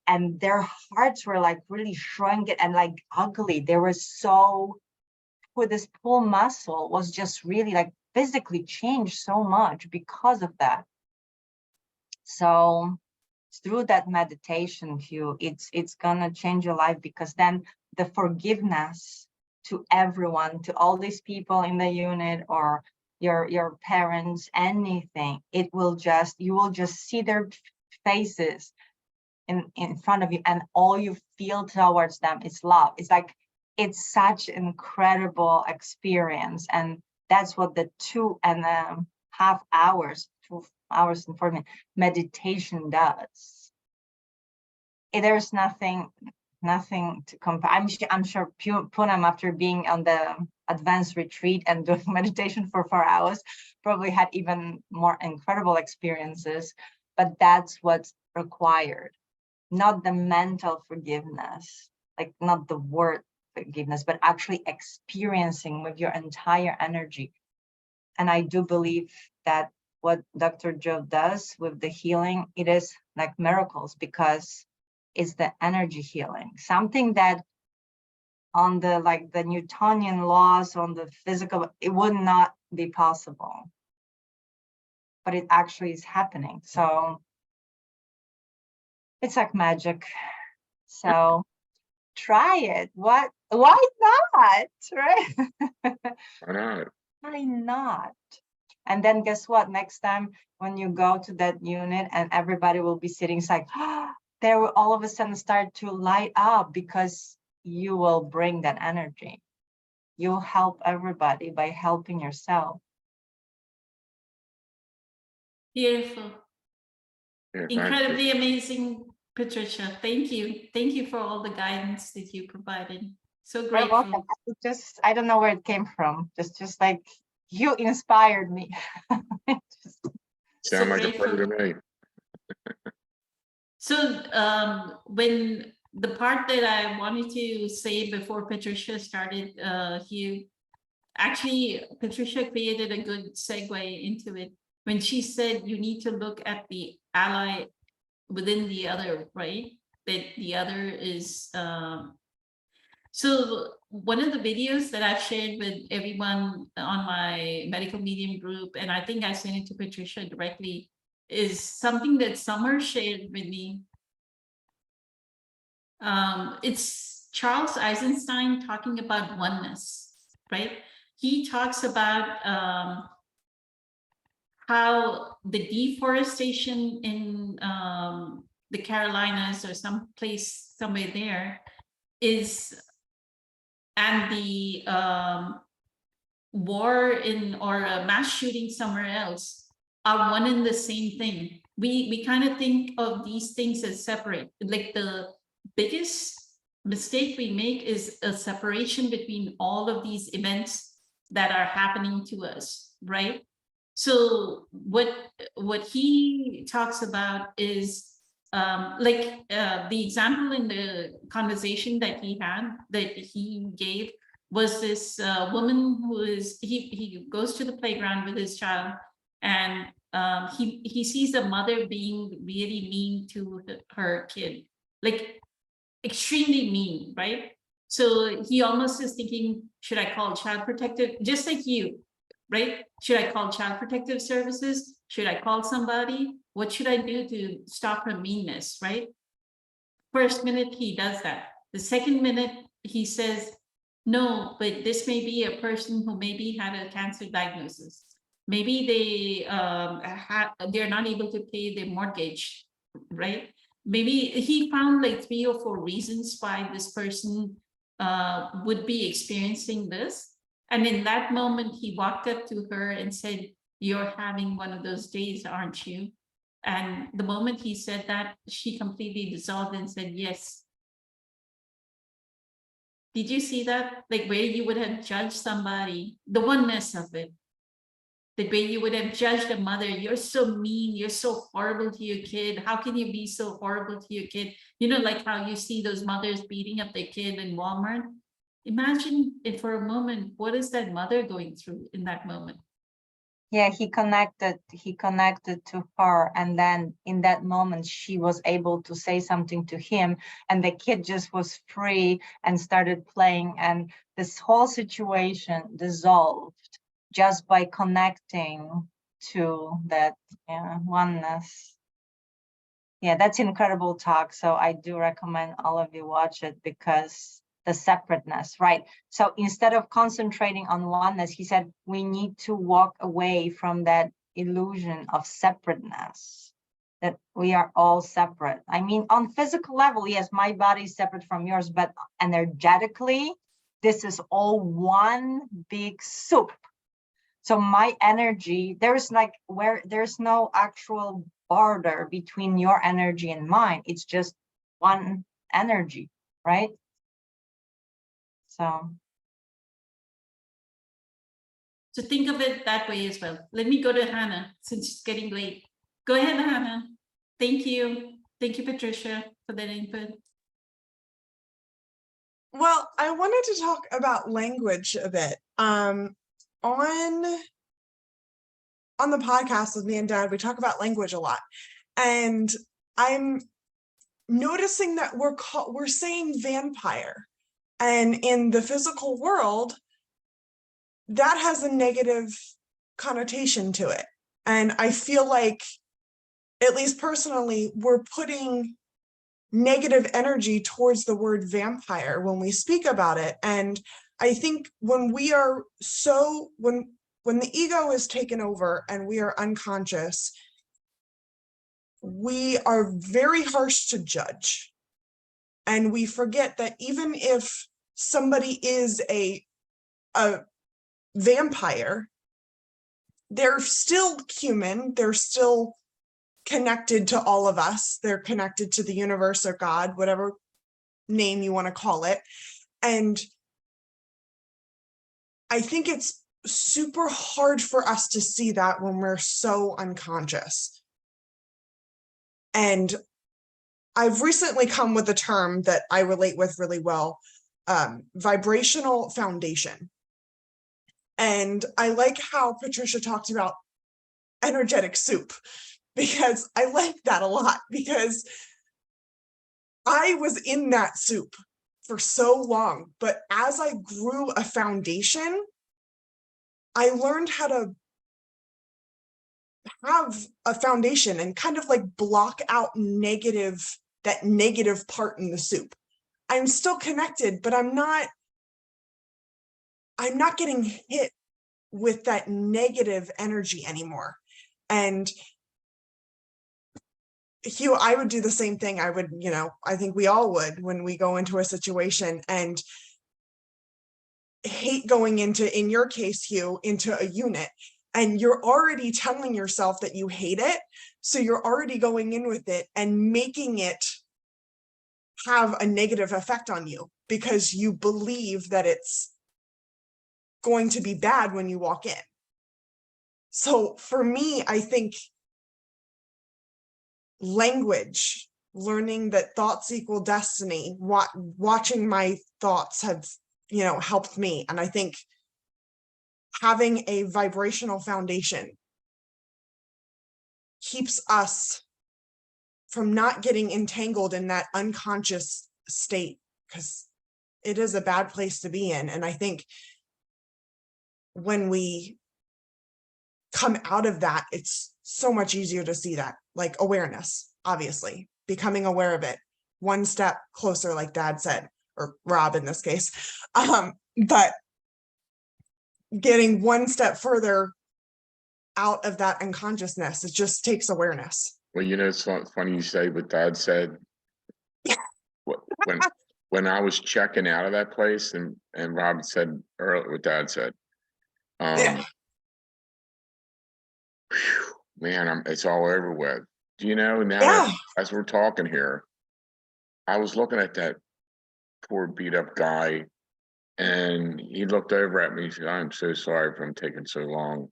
and their hearts were like really shrunken and like ugly. They were so, with this pull muscle was just really like physically changed so much because of that. So through that meditation, Hugh, it's gonna change your life, because then the forgiveness to everyone, to all these people in the unit or your parents, anything, you will just see their faces in front of you, and all you feel towards them is love. It's like, it's such an incredible experience. And that's what the 2.5 hours, 2 hours and 40 minutes meditation does. There's nothing to compare. I'm sure Poonam, after being on the advanced retreat and doing meditation for 4 hours, probably had even more incredible experiences, but that's what's required. Not the mental forgiveness, like not the word forgiveness, but actually experiencing with your entire energy. And I do believe that what Dr. Joe does with the healing, it is like miracles, because it's the energy healing, something that on the the Newtonian laws, on the physical, it would not be possible, but it actually is happening. So it's like magic. So try it. Why not? Right? Why not? Why not? And then guess what? Next time when you go to that unit and everybody will be sitting, it's like, they will all of a sudden start to light up because you will bring that energy. You'll help everybody by helping yourself. Beautiful. Yeah, thank you. Incredibly amazing, Patricia. Thank you. Thank you for all the guidance that you provided. So You're grateful. welcome. I don't know where it came from. Just like you inspired me. Sound like a prayer to me. So when the part that I wanted to say before Patricia started, Hugh, actually Patricia created a good segue into it when she said you need to look at the ally within the other, right? That the other is so one of the videos that I've shared with everyone on my medical medium group, and I think I sent it to Patricia directly, is something that Summer shared with me. It's Charles Eisenstein talking about oneness, right? He talks about how the deforestation in the Carolinas or someplace somewhere there is, and the war in or a mass shooting somewhere else are one and the same thing. We kind of think of these things as separate. Like the biggest mistake we make is a separation between all of these events that are happening to us, right? So what he talks about is the example in the conversation that he gave was this woman who is he goes to the playground with his child, and he sees a mother being really mean to her kid, like extremely mean, right? So he almost is thinking, should I call Child Protective, just like you, right? Should I call Child Protective Services? Should I call somebody? What should I do to stop her meanness, right? First minute he does that. The second minute he says, no, but this may be a person who maybe had a cancer diagnosis. Maybe they're not able to pay their mortgage, right? Maybe he found like 3 or 4 reasons why this person would be experiencing this. And in that moment, he walked up to her and said, you're having one of those days, aren't you? And the moment he said that, she completely dissolved and said, yes. Did you see that? Like where you would have judged somebody, the oneness of it. The way you would have judged a mother, you're so mean, you're so horrible to your kid. How can you be so horrible to your kid? You know, like how you see those mothers beating up their kid in Walmart. Imagine if for a moment, what is that mother going through in that moment? Yeah, he connected to her, and then in that moment she was able to say something to him, and the kid just was free and started playing, and this whole situation dissolved just by connecting to that oneness. Yeah, that's incredible talk. So I do recommend all of you watch it, because the separateness, right? So instead of concentrating on oneness, he said we need to walk away from that illusion of separateness, that we are all separate. I mean, on physical level, yes, my body is separate from yours, but energetically, this is all one big soup. So my energy, there's no actual border between your energy and mine. It's just one energy, right? So think of it that way as well. Let me go to Hannah since it's getting late. Go ahead, Hannah. Thank you. Thank you, Patricia, for that input. Well, I wanted to talk about language a bit. On the podcast with me and Dad, we talk about language a lot, and I'm noticing that we're saying vampire, and in the physical world, that has a negative connotation to it. And I feel like, at least personally, we're putting negative energy towards the word vampire when we speak about it. And I think when we are when the ego is taken over and we are unconscious, we are very harsh to judge. And we forget that even if somebody is a vampire, they're still human, they're still connected to all of us, they're connected to the universe or God, whatever name you want to call it. And I think it's super hard for us to see that when we're so unconscious. And I've recently come with a term that I relate with really well, vibrational foundation. And I like how Patricia talked about energetic soup, because I like that a lot, because I was in that soup for so long, but as I grew a foundation, I learned how to have a foundation and kind of like block out that negative part in the soup. I'm still connected, but I'm not getting hit with that negative energy anymore. And Hugh, I would do the same thing. I would, I think we all would when we go into a situation and hate going into, in your case, Hugh, into a unit, and you're already telling yourself that you hate it. So you're already going in with it and making it have a negative effect on you because you believe that it's going to be bad when you walk in. So for me, I think language, learning that thoughts equal destiny, watching my thoughts have, helped me. And I think having a vibrational foundation keeps us from not getting entangled in that unconscious state, because it is a bad place to be in. And I think when we come out of that, it's so much easier to see that, like awareness, obviously, becoming aware of it, one step closer, like Dad said, or Rob in this case, but getting one step further out of that unconsciousness, it just takes awareness. Well, it's funny you say what Dad said. When I was checking out of that place, and Rob said earlier what Dad said, Yeah. Man, it's all over with. Now Yeah. as we're talking here, I was looking at that poor beat up guy, and he looked over at me. He said, "I'm so sorry for him taking so long,"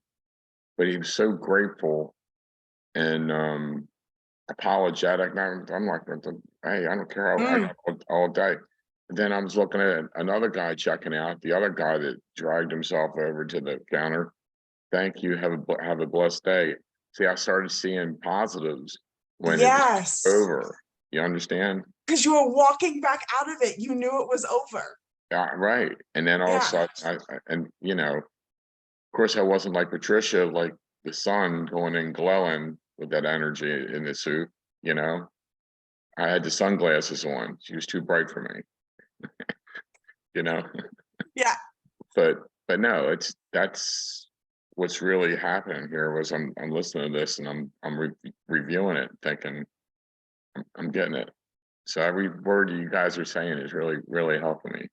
but he was so grateful and apologetic. And I'm like, "Hey, I don't care. I got all day." And then I was looking at another guy checking out, the other guy that dragged himself over to the counter. "Thank you. Have a blessed day." See, I started seeing positives when it was over. You understand? Because you were walking back out of it. You knew it was over. Yeah, right. And then all of a sudden, of course, I wasn't like Patricia, like the sun going in glowing with that energy in the soup. I had the sunglasses on. She was too bright for me. Yeah. But no, that's what's really happening here. Was I'm listening to this and I'm reviewing it, thinking I'm getting it. So every word you guys are saying is really, really helping me.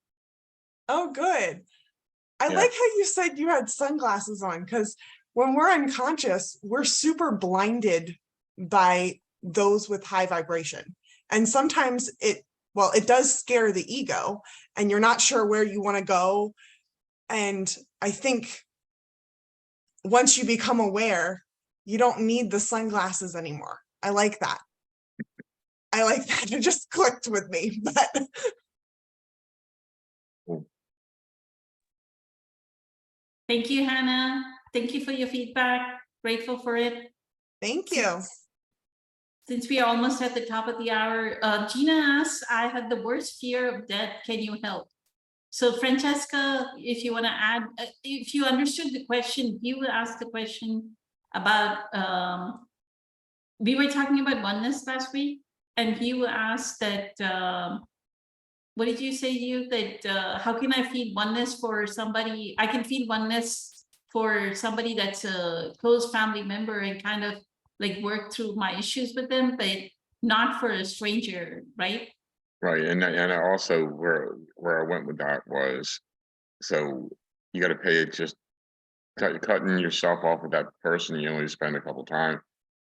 Oh, good. I like how you said you had sunglasses on, because when we're unconscious, we're super blinded by those with high vibration. And sometimes it does scare the ego, and you're not sure where you want to go. And I think once you become aware, you don't need the sunglasses anymore. I like that. It just clicked with me. But Thank you, Hannah. Thank you for your feedback. Grateful for it. thank you. Since we are almost at the top of the hour, Gina asks, "I had the worst fear of death. Can you help?" So Francesca, if you want to add, if you understood the question, you will ask the question about, we were talking about oneness last week. and you asked that, what did you say, you, that, how can I feel oneness for somebody? I can feel oneness for somebody that's a close family member and kind of like work through my issues with them, but not for a stranger, right? Right, and I also where I went with that was, so you got to pay it just cutting yourself off with that person you only spend a couple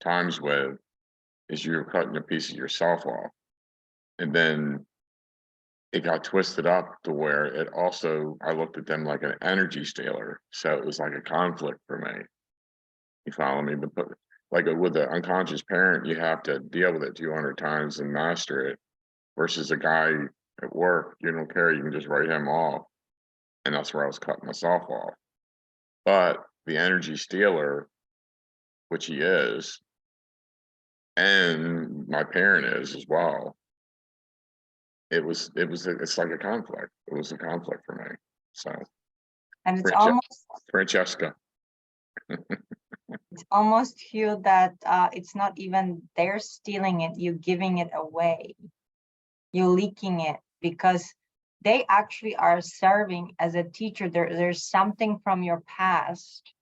times with, is you're cutting a piece of yourself off, and then it got twisted up to where it also, I looked at them like an energy stealer, so it was like a conflict for me. You follow me? But like with the unconscious parent, you have to deal with it 200 times and master it. Versus a guy at work, you don't care, you can just write him off. And that's where I was cutting myself off. But the energy stealer, which he is, and my parent is as well, it's like a conflict. It was a conflict for me. So And it's Francesca. almost feel that it's not even they're stealing it, you're giving it away. You're leaking it because they actually are serving as a teacher. There's something from your past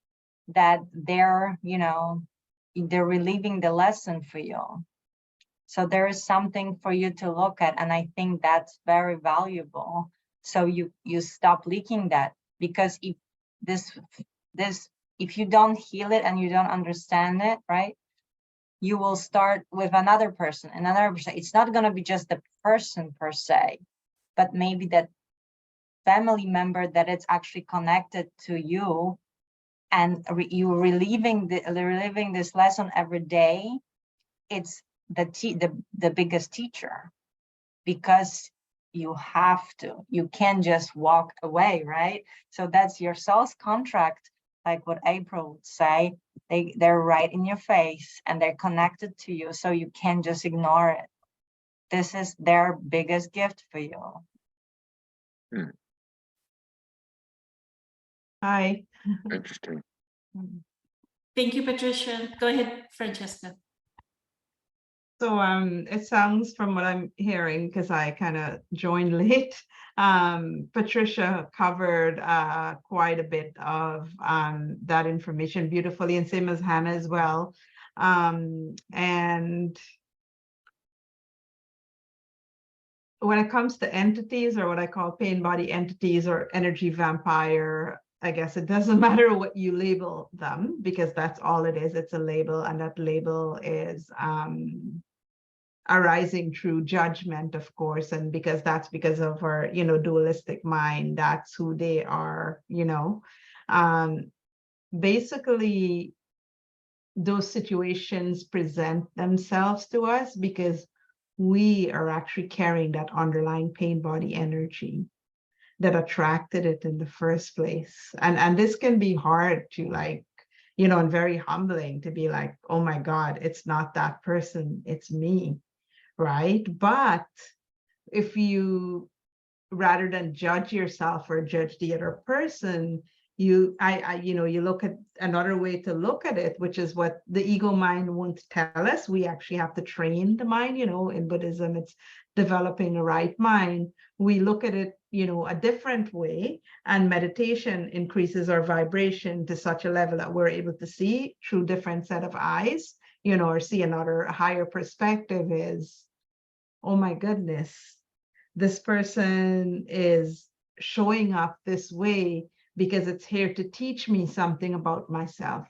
that they're, they're relieving the lesson for you. So there is something for you to look at. And I think that's very valuable. So you stop leaking that, because if if you don't heal it and you don't understand it, right? You will start with another person. It's not going to be just the person per se, but maybe that family member that it's actually connected to you, and you reliving this lesson every day. It's the biggest teacher, because you can't just walk away, right? So that's your soul's contract, like what April would say. They're right in your face and they're connected to you, so you can't just ignore it. This is their biggest gift for you. Hi. Interesting. Thank you, Patricia. Go ahead, Francesca. So it sounds, from what I'm hearing, because I kind of joined late, Patricia covered quite a bit of that information beautifully, and same as Hannah as well. And when it comes to entities, or what I call pain body entities or energy vampire, I guess it doesn't matter what you label them, because that's all it is. It's a label, and that label is arising through judgment, of course, and because of our, dualistic mind. That's who they are, basically. Those situations present themselves to us because we are actually carrying that underlying pain body energy that attracted it in the first place. And this can be hard to, and very humbling to be like, oh my God, it's not that person, it's me, right? But if you, rather than judge yourself or judge the other person, you look at another way to look at it, which is what the ego mind won't tell us. We actually have to train the mind. In Buddhism, it's developing a right mind. We look at it, a different way, and meditation increases our vibration to such a level that we're able to see through different set of eyes, or see another higher perspective. Is, oh my goodness, this person is showing up this way because it's here to teach me something about myself.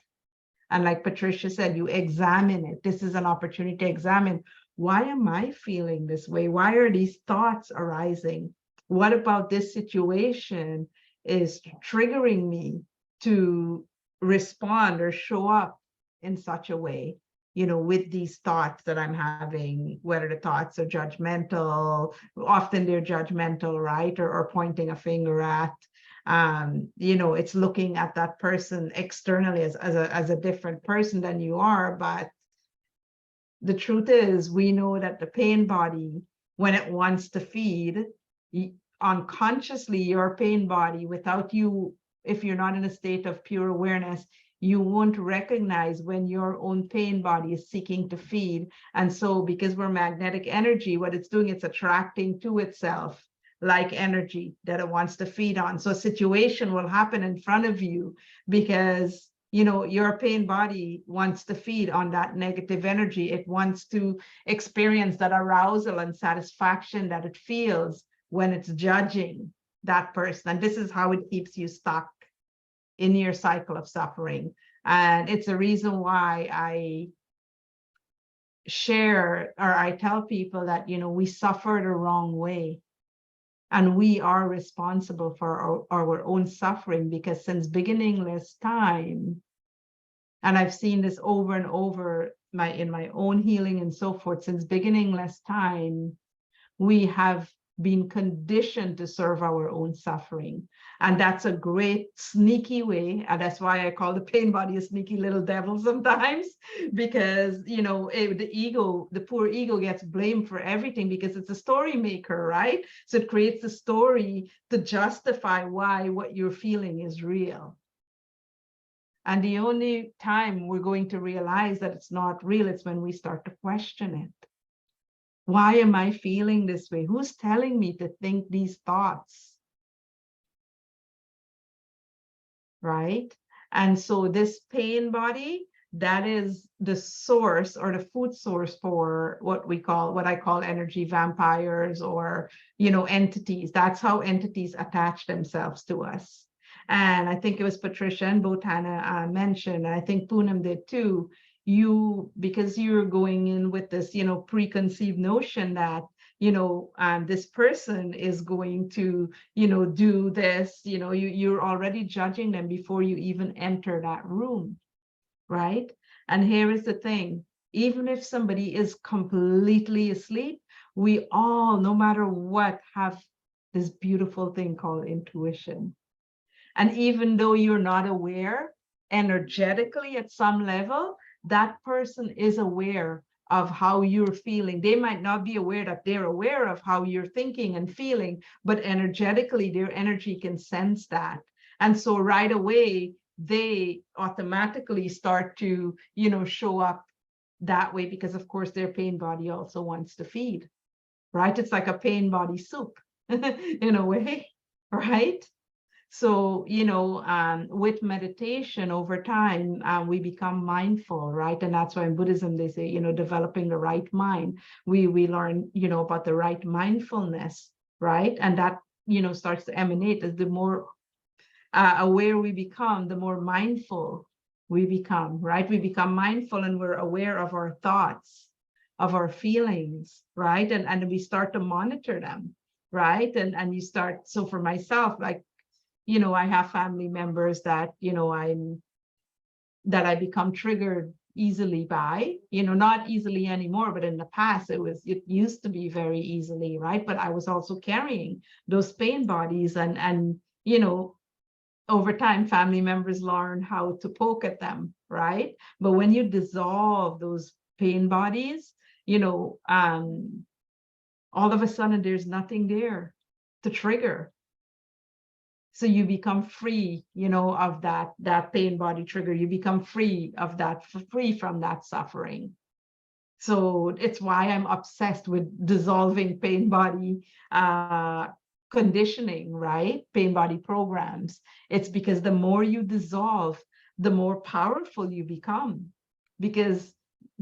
And like Patricia said, you examine it. This is an opportunity to examine, why am I feeling this way? Why are these thoughts arising? What about this situation is triggering me to respond or show up in such a way, with these thoughts that I'm having, whether the thoughts are judgmental, often they're judgmental, right? Or pointing a finger at, it's looking at that person externally as a different person than you are. But the truth is, we know that the pain body, when it wants to feed, unconsciously, your pain body, without you, if you're not in a state of pure awareness, you won't recognize when your own pain body is seeking to feed. And so because we're magnetic energy, what it's doing, it's attracting to itself like energy that it wants to feed on. So a situation will happen in front of you because, you know, your pain body wants to feed on that negative energy. It wants to experience that arousal and satisfaction that it feels when it's judging that person. And this is how it keeps you stuck in your cycle of suffering. And it's a reason why I share, or I tell people that, you know, we suffer the wrong way. And we are responsible for our own suffering, because since beginningless time, and I've seen this over and over in my own healing and so forth, since beginningless time, we have been conditioned to serve our own suffering. And that's a great sneaky way. And that's why I call the pain body a sneaky little devil sometimes, because, you know, the poor ego gets blamed for everything because it's a story maker, right? So it creates a story to justify why what you're feeling is real. And the only time we're going to realize that it's not real, it's when we start to question it. Why am I feeling this way? Who's telling me to think these thoughts? Right? And so this pain body, that is the source or the food source for what I call energy vampires, or, you know, entities. That's how entities attach themselves to us. And I think it was Patricia and Botana mentioned, and I think Poonam did too, because you're going in with this, you know, preconceived notion that, you know, this person is going to, you know, do this, you know, you're already judging them before you even enter that room, right? And here is the thing, even if somebody is completely asleep, we all, no matter what, have this beautiful thing called intuition. And even though you're not aware energetically at some level, that person is aware of how you're feeling. They might not be aware that they're aware of how you're thinking and feeling, but energetically, their energy can sense that. And so right away, they automatically start to, you know, show up that way, because of course their pain body also wants to feed, right? It's like a pain body soup in a way, right? So, you know, with meditation over time, we become mindful, right? And that's why in Buddhism, they say, you know, developing the right mind. We learn, you know, about the right mindfulness, right? And that, you know, starts to emanate as the more aware we become, the more mindful we become, right? We become mindful and we're aware of our thoughts, of our feelings, right? And we start to monitor them, right? And you start, so for myself, like, you know, I have family members that, you know, I become triggered easily by, you know, not easily anymore, but in the past it used to be very easily, right? But I was also carrying those pain bodies, and you know, over time, family members learn how to poke at them, right? But when you dissolve those pain bodies, you know, all of a sudden there's nothing there to trigger. So you become free, you know, of that pain body trigger. You become free of that, free from that suffering. So it's why I'm obsessed with dissolving pain body conditioning, right? Pain body programs. It's because the more you dissolve, the more powerful you become. Because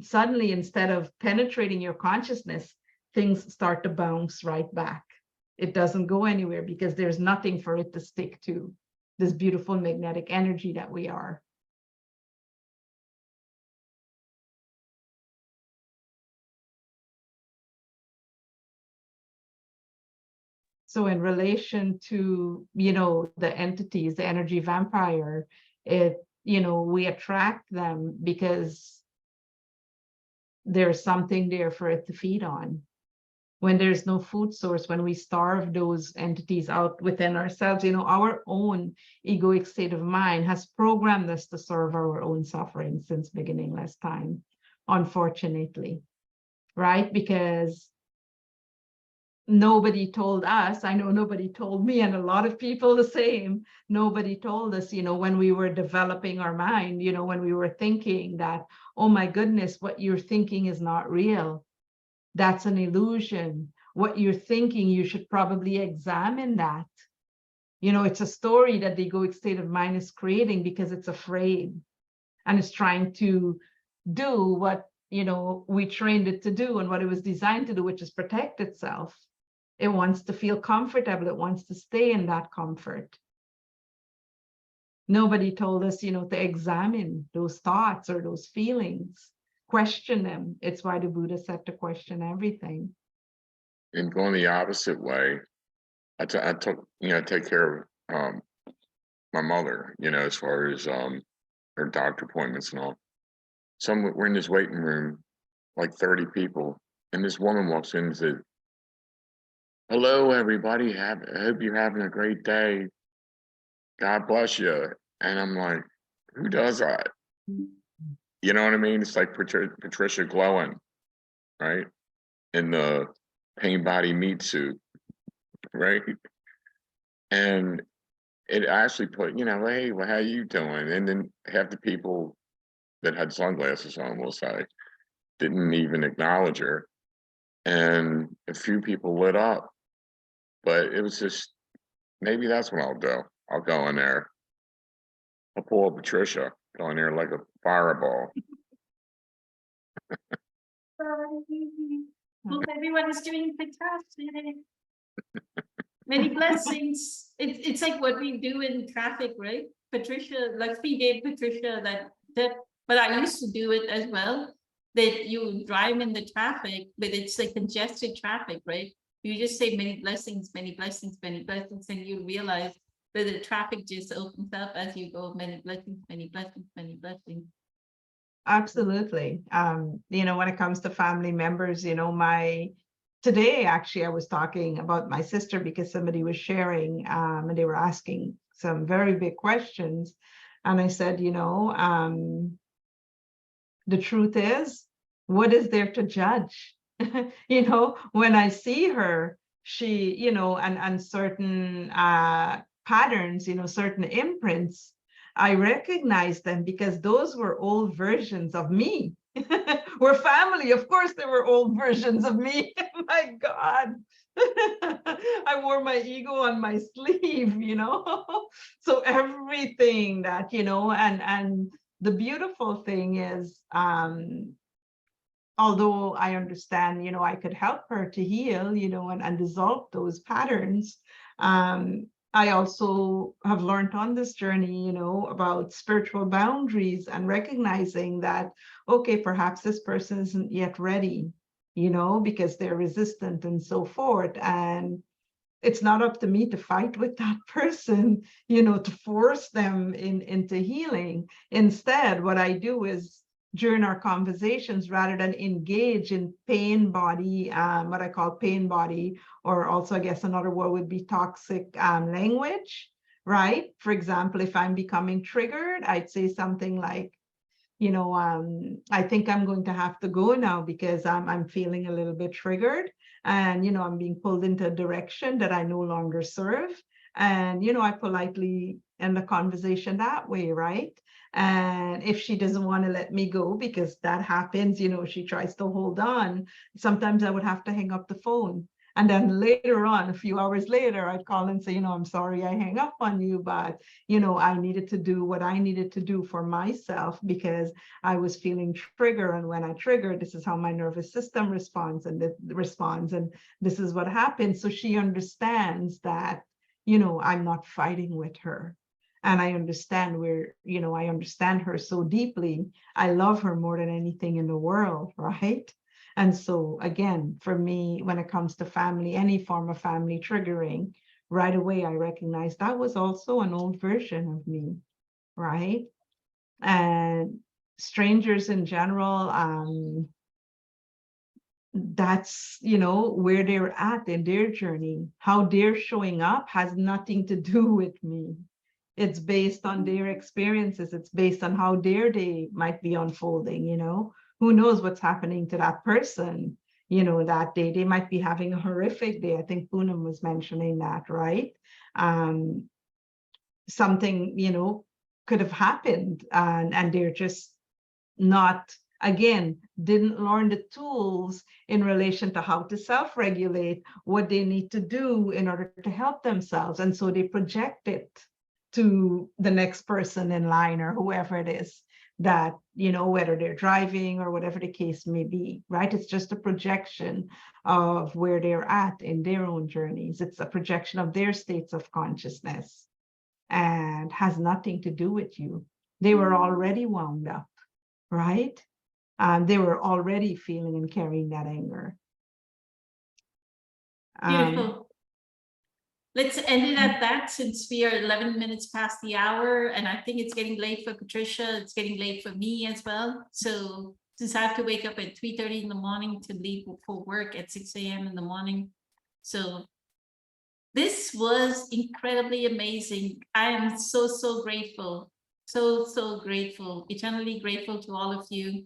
suddenly, instead of penetrating your consciousness, things start to bounce right back. It doesn't go anywhere because there's nothing for it to stick to, this beautiful magnetic energy that we are. So in relation to, you know, the entities, the energy vampire, you know, we attract them because there's something there for it to feed on. When there's no food source, when we starve those entities out within ourselves, you know, our own egoic state of mind has programmed us to serve our own suffering since beginningless time, unfortunately, right? Because nobody told us, I know nobody told me, and a lot of people the same, nobody told us, when we were developing our mind, when we were thinking that, oh my goodness, what you're thinking is not real. That's an illusion. What you're thinking, you should probably examine that. It's a story that the egoic state of mind is creating because it's afraid and it's trying to do what, we trained it to do and what it was designed to do, which is protect itself. It wants to feel comfortable. It wants to stay in that comfort. Nobody told us, to examine those thoughts or those feelings, question them. It's why the Buddha said to question everything. And going the opposite way, I took, take care of my mother, as far as her doctor appointments and all. We're in this waiting room, like 30 people, and this woman walks in and said, "Hello, everybody. I hope you're having a great day. God bless you." And I'm like, who does that? You know what I mean? It's like Patricia glowing, right? In the pain body meat suit, right? And it actually put, hey, well, how you doing? And then half the people that had sunglasses on, we'll say, didn't even acknowledge her. And a few people lit up, but it was just, maybe that's what I'll do. I'll go in there. I'll pull up Patricia, go in there like a fireball. Hope everyone is doing fantastic. Many blessings. It's like what we do in traffic, right? Patricia, Lakshmi gave Patricia that tip, but I used to do it as well. That you drive in the traffic, but it's like congested traffic, right? You just say many blessings, many blessings, many blessings, and you realize that the traffic just opens up as you go. Many blessings, many blessings, many blessings. Absolutely. When it comes to family members, today, actually, I was talking about my sister because somebody was sharing and they were asking some very big questions. And I said, the truth is, what is there to judge? When I see her, she, and certain patterns, certain imprints, I recognize them because those were old versions of me. We're family. Of course, there were old versions of me. My God. I wore my ego on my sleeve, So everything that, and the beautiful thing is, although I understand, I could help her to heal, and dissolve those patterns. I also have learned on this journey, about spiritual boundaries and recognizing that, okay, perhaps this person isn't yet ready, because they're resistant and so forth. And it's not up to me to fight with that person, to force them into healing. Instead, what I do is during our conversations, rather than engage in pain body, what I call pain body, or also I guess another word would be toxic language, right? For example, if I'm becoming triggered, I'd say something like, I think I'm going to have to go now because I'm feeling a little bit triggered and, I'm being pulled into a direction that I no longer serve. And, I politely end the conversation that way, right? And if she doesn't want to let me go, because that happens, she tries to hold on, sometimes I would have to hang up the phone. And then later on, a few hours later, I'd call and say, I'm sorry I hang up on you, but, I needed to do what I needed to do for myself because I was feeling triggered. And when I trigger, this is how my nervous system responds, and this is what happens. So she understands that, I'm not fighting with her. And I understand I understand her so deeply. I love her more than anything in the world, right? And so again, for me, when it comes to family, any form of family triggering, right away, I recognize that was also an old version of me, right? And strangers in general, that's, where they're at in their journey. How they're showing up has nothing to do with me. It's based on their experiences. It's based on how their day might be unfolding, Who knows what's happening to that person, that day. They might be having a horrific day. I think Poonam was mentioning that, right? Something, could have happened, and they're just not, again, didn't learn the tools in relation to how to self-regulate, what they need to do in order to help themselves. And so they project it to the next person in line or whoever it is that, whether they're driving or whatever the case may be, right? It's just a projection of where they're at in their own journeys. It's a projection of their states of consciousness and has nothing to do with you. They were already wound up, right? They were already feeling and carrying that anger. Beautiful. Let's end it at that, since we are 11 minutes past the hour, and I think it's getting late for Patricia. It's getting late for me as well. So since I have to wake up at 3:30 in the morning to leave for work at 6 a.m. in the morning. So this was incredibly amazing. I am so, so grateful. So, so grateful, eternally grateful to all of you.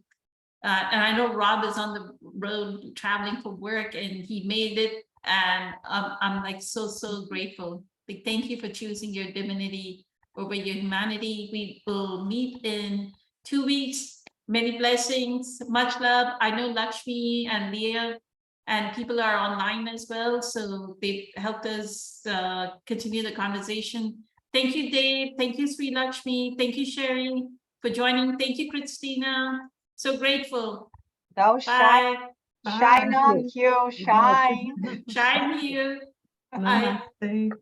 And I know Rob is on the road traveling for work, and he made it. And I'm like so, so grateful. Like, thank you for choosing your divinity over your humanity. We will meet in 2 weeks. Many blessings, much love. I know Lakshmi and Leah and people are online as well, so they've helped us continue the conversation. Thank you, Dave. Thank you, Sri Lakshmi. Thank you, Sherry, for joining. Thank you, Christina. So grateful. Go shine, Bye. shine on, Hugh, shine. Shine here. Bye. Namaste.